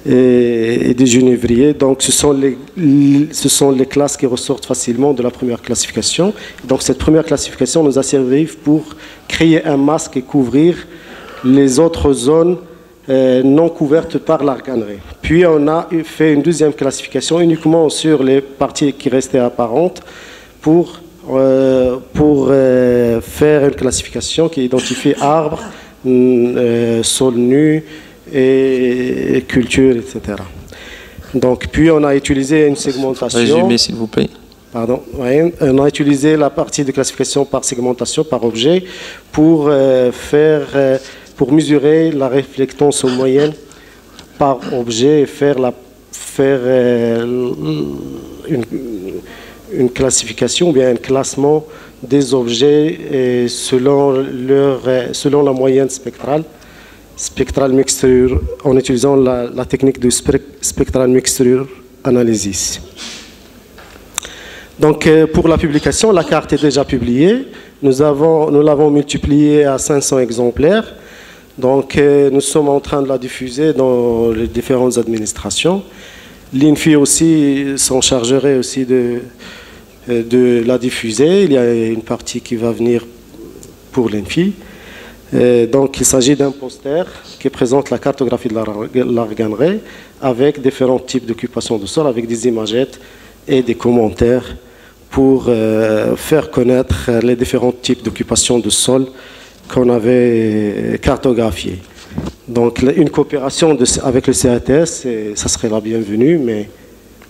et des genévriers. Donc ce sont les classes qui ressortent facilement de la première classification. Donc cette première classification nous a servi pour créer un masque et couvrir les autres zones non couvertes par l'arganerie. Puis on a fait une deuxième classification uniquement sur les parties qui restaient apparentes pour faire une classification qui identifie arbres, sol nu et culture, etc. Donc, puis on a utilisé une segmentation. Résumé, s'il vous plaît. Pardon. Oui, on a utilisé la partie de classification par segmentation, par objet, pour mesurer la réflectance en moyenne par objet et faire une classification ou bien un classement des objets selon la moyenne spectrale mixture, en utilisant la technique de spectral mixture analysis. Donc pour la publication, la carte est déjà publiée. Nous l'avons multipliée à 500 exemplaires. Donc nous sommes en train de la diffuser dans les différentes administrations. L'INFI aussi s'en chargerait aussi de la diffuser. Il y a une partie qui va venir pour l'INFI. Donc, il s'agit d'un poster qui présente la cartographie de l'arganerie avec différents types d'occupation de sol, avec des imagettes et des commentaires pour faire connaître les différents types d'occupation de sol qu'on avait cartographiés. Donc, une coopération avec le CRTS, ça serait la bienvenue, mais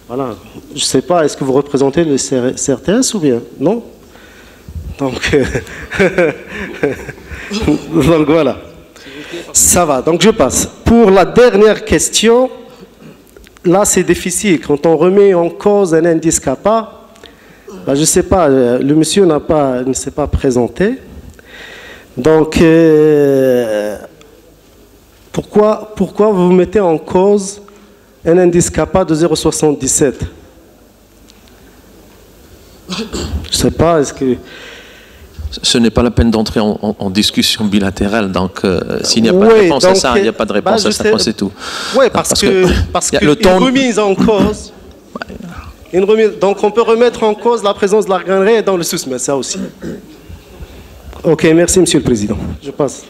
voilà. Je ne sais pas, est-ce que vous représentez le CRTS ou bien? Non? Donc, donc voilà. Ça va, donc je passe. Pour la dernière question, là c'est difficile. Quand on remet en cause un indice CAPA, ben, je ne sais pas, le monsieur ne s'est pas présenté. Donc, pourquoi vous mettez en cause un indice CAPA de 0,77? Je ne sais pas, est-ce que... Ce n'est pas la peine d'entrer en discussion bilatérale, donc s'il n'y a pas de réponse à ça, il n'y a pas de réponse à ça, c'est tout. Oui, parce qu'une remise en cause... Donc on peut remettre en cause la présence de l'arganerie dans le sous-mais ça aussi. Ok, merci Monsieur le Président. Je passe.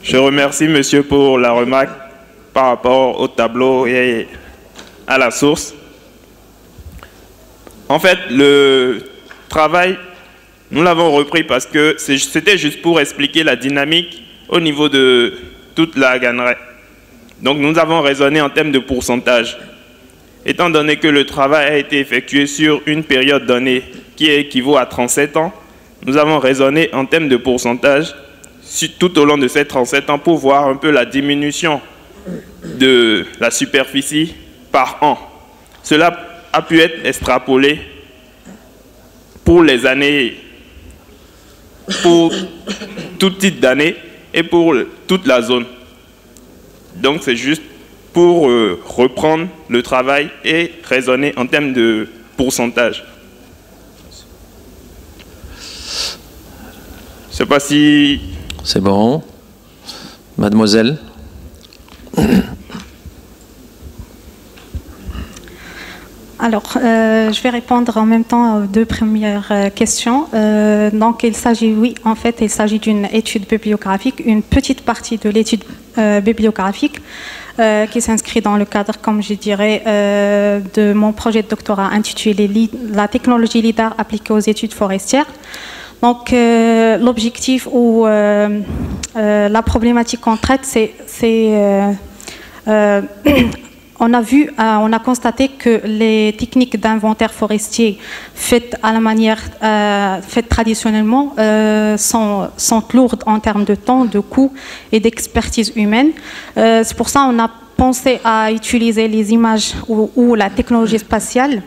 Je remercie Monsieur pour la remarque par rapport au tableau et à la source. En fait, le travail, nous l'avons repris parce que c'était juste pour expliquer la dynamique au niveau de toute la gannerie. Donc nous avons raisonné en termes de pourcentage. Étant donné que le travail a été effectué sur une période donnée qui équivaut à 37 ans, nous avons raisonné en termes de pourcentage tout au long de ces 37 ans pour voir un peu la diminution de la superficie par an. Cela a pu être extrapolé pour les années, pour tout type d'année et pour toute la zone. Donc c'est juste pour reprendre le travail et raisonner en termes de pourcentage. Je ne sais pas si... C'est bon. Mademoiselle. Alors, je vais répondre en même temps aux deux premières questions. Donc, il s'agit, oui, en fait, il s'agit d'une étude bibliographique, une petite partie de l'étude bibliographique qui s'inscrit dans le cadre, comme je dirais, de mon projet de doctorat intitulé « La technologie LIDAR appliquée aux études forestières ». Donc, l'objectif ou la problématique qu'on traite, c'est on a constaté que les techniques d'inventaire forestier faites à la manière, faites traditionnellement, sont lourdes en termes de temps, de coûts et d'expertise humaine. C'est pour ça qu'on a pensé à utiliser les images ou la technologie spatiale,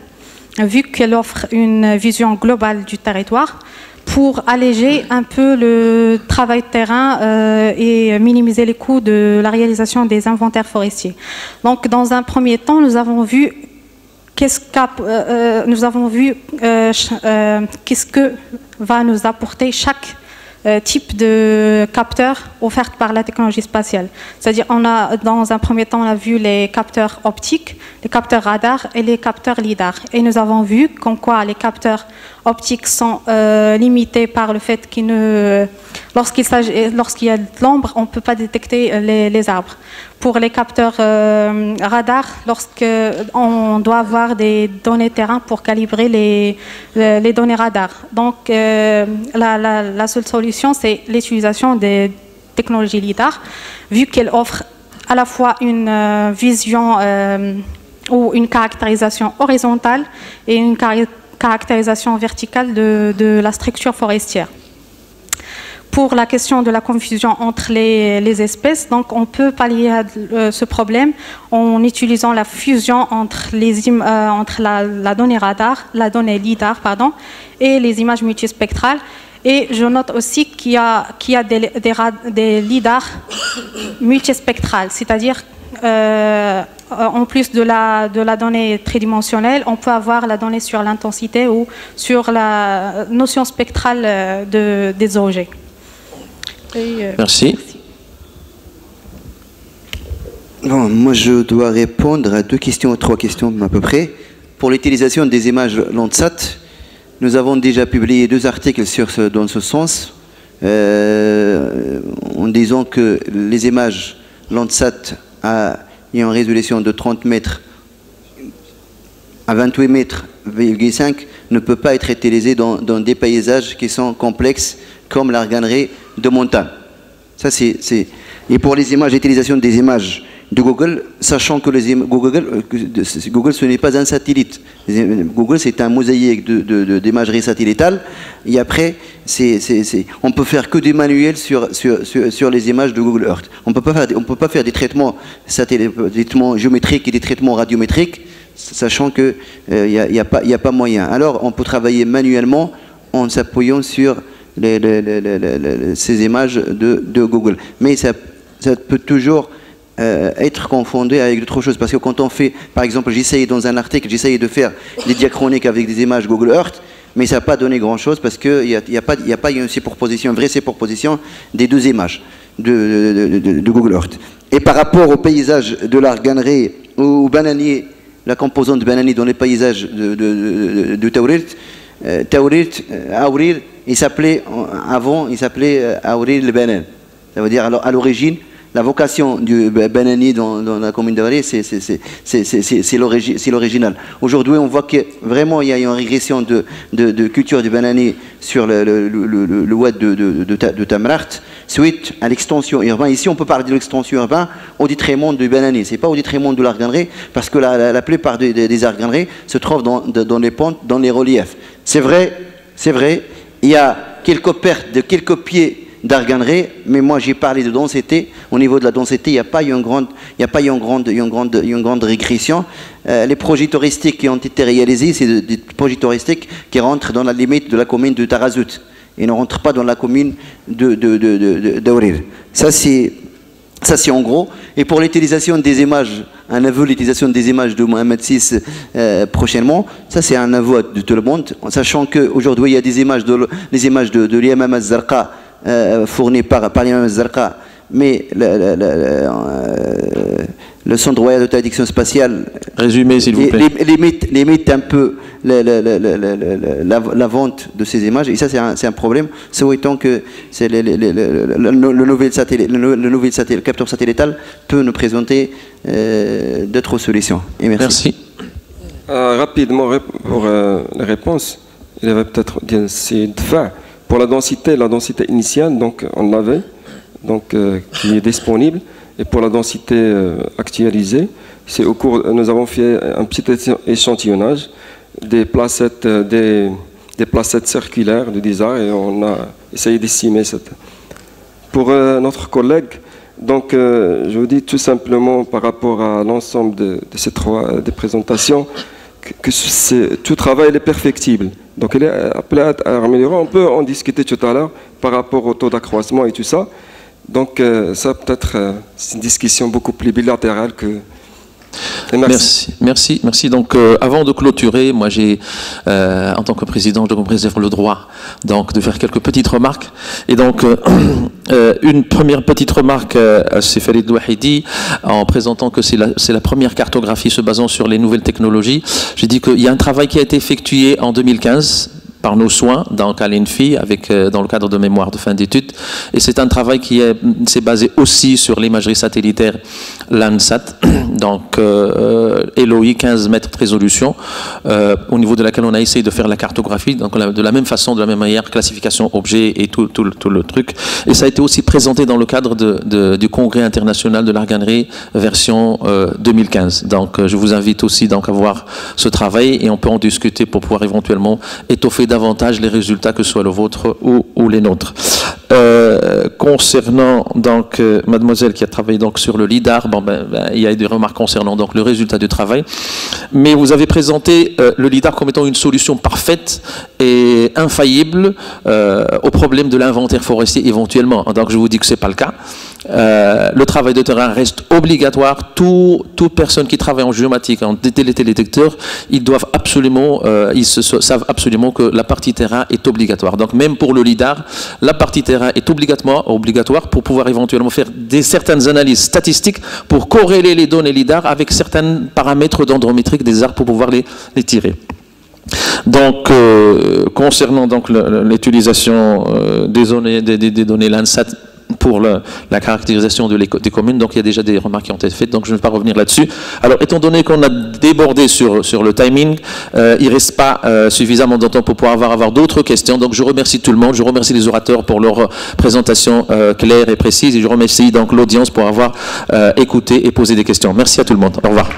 vu qu'elle offre une vision globale du territoire, pour alléger un peu le travail de terrain et minimiser les coûts de la réalisation des inventaires forestiers. Donc, dans un premier temps, nous avons vu qu'est-ce que va nous apporter chaque type de capteur offert par la technologie spatiale. C'est-à-dire, dans un premier temps, on a vu les capteurs optiques, les capteurs radar et les capteurs LIDAR. Et nous avons vu qu'en quoi les capteurs optiques sont limités par le fait qu'ils lorsqu'il y a de l'ombre, on ne peut pas détecter les arbres. Pour les capteurs radar, lorsqu'on doit avoir des données terrain pour calibrer les données radar. Donc, la seule solution, c'est l'utilisation des technologies LIDAR, vu qu'elle offre à la fois une vision ou une caractérisation horizontale et une caractérisation verticale de la structure forestière. Pour la question de la confusion entre les espèces, donc on peut pallier ce problème en utilisant la fusion entre la donnée radar, la donnée LIDAR, et les images multispectrales. Et je note aussi qu'il y a des LIDAR multispectrales, c'est-à-dire en plus de la donnée tridimensionnelle, on peut avoir la donnée sur l'intensité ou sur la notion spectrale des objets. Merci. Non, moi, je dois répondre à 2 questions, 3 questions à peu près. Pour l'utilisation des images Landsat, nous avons déjà publié 2 articles dans ce sens, en disant que les images Landsat ayant une résolution de 30 mètres à 28 mètres, ne peut pas être utilisées dans des paysages qui sont complexes comme l'arganerie de montagne. Ça, Et pour les images, l'utilisation des images de Google, sachant que Google ce n'est pas un satellite. Google, c'est un mosaïque d'imagerie satellitale. Et après, on peut faire que des manuels sur les images de Google Earth. On ne peut pas faire des traitements géométriques et des traitements radiométriques, sachant qu'il n'y a pas moyen. Alors, on peut travailler manuellement en s'appuyant sur ces images de Google. Mais ça peut toujours être confondu avec d'autres choses, parce que quand on fait, par exemple, j'essaye dans un article, j'essaye de faire des diachroniques avec des images Google Earth, mais ça n'a pas donné grand chose parce qu'il n'y a pas une superposition, une vraie superposition des 2 images de Google Earth. Et par rapport au paysage de l'arganerie ou au bananier, la composante de bananier dans les paysages de Taourir, Aourir, il s'appelait Aourir le Banan. Ça veut dire, alors, à l'origine, la vocation du bananier dans la commune d'Aourir, c'est l'original. Aujourd'hui, on voit que vraiment il y a une régression de culture du bananier sur le ouest de Tamraght, suite à l'extension urbaine. Ici, on peut parler de l'extension urbaine au détriment du bananier. Ce n'est pas au détriment de l'arganerie, parce que la plupart des arganeries se trouvent dans les pentes, dans les reliefs. C'est vrai, il y a quelques pertes de quelques pieds d'arganerie, mais moi j'ai parlé de densité. Au niveau de la densité, il n'y a pas une grande régression. Les projets touristiques qui ont été réalisés, c'est des projets touristiques qui rentrent dans la limite de la commune de Tarazout et ne rentrent pas dans la commune d'Aourir. Ça c'est en gros. Et pour l'utilisation des images, un aveu l'utilisation des images de Mohamed VI prochainement, ça c'est un aveu de tout le monde, sachant qu'aujourd'hui il y a des images de l'Imam al-Zarqa fournies par l'Imam al-Zarqa, mais le Centre royal d'interdiction spatiale résumé s'il vous plaît limite un peu la vente de ces images, et ça c'est un problème, souhaitons que le nouvel capteur satellitale peut nous présenter d'autres solutions. Et merci. Rapidement pour la réponse, il y avait peut-être pour la densité initiale, donc on l'avait, donc qui est disponible. Et pour la densité actualisée, nous avons fait un petit échantillonnage des placettes circulaires de Dizar, et on a essayé d'estimer cette. Pour notre collègue, donc je vous dis tout simplement par rapport à l'ensemble de ces 3 des présentations que tout travail est perfectible. Donc il est appelé à améliorer. On peut en discuter tout à l'heure par rapport au taux d'accroissement et tout ça. Donc ça peut-être c'est une discussion beaucoup plus bilatérale que... Merci. Donc, avant de clôturer, moi j'ai, en tant que président, je me réserve le droit donc de faire quelques petites remarques. Et donc, une première petite remarque à Farid Louahidi, en présentant que c'est la première cartographie se basant sur les nouvelles technologies. J'ai dit qu'il y a un travail qui a été effectué en 2015 par nos soins, donc à l'INFI, dans le cadre de mémoire de fin d'études. Et c'est un travail qui s'est basé aussi sur l'imagerie satellitaire Landsat, donc LOI 15 mètres de résolution, au niveau de laquelle on a essayé de faire la cartographie, donc de la même façon, de la même manière, classification objet et tout le truc. Et ça a été aussi présenté dans le cadre du Congrès international de l'arganerie version 2015. Donc je vous invite aussi donc, à voir ce travail, et on peut en discuter pour pouvoir éventuellement étoffer davantage les résultats, que ce soit le vôtre ou les nôtres. Concernant donc mademoiselle qui a travaillé donc sur le LIDAR, il y a des remarques concernant donc le résultat du travail, mais vous avez présenté le LIDAR comme étant une solution parfaite et infaillible au problème de l'inventaire forestier éventuellement. Donc je vous dis que c'est pas le cas. Le travail de terrain reste obligatoire. Toute personne qui travaille en géomatique, en télédétecteur, ils savent absolument que la partie terrain est obligatoire. Donc même pour le LIDAR, la partie terrain est obligatoire pour pouvoir éventuellement faire certaines analyses statistiques pour corréler les données LIDAR avec certains paramètres dendrométriques des arbres pour pouvoir les tirer. Donc, concernant donc l'utilisation des données Landsat pour la caractérisation des communes, donc il y a déjà des remarques qui ont été faites, donc je ne vais pas revenir là-dessus. Alors, étant donné qu'on a débordé sur le timing, il ne reste pas suffisamment de temps pour pouvoir avoir d'autres questions, donc je remercie tout le monde, je remercie les orateurs pour leur présentation claire et précise, et je remercie donc l'audience pour avoir écouté et posé des questions. Merci à tout le monde. Au revoir.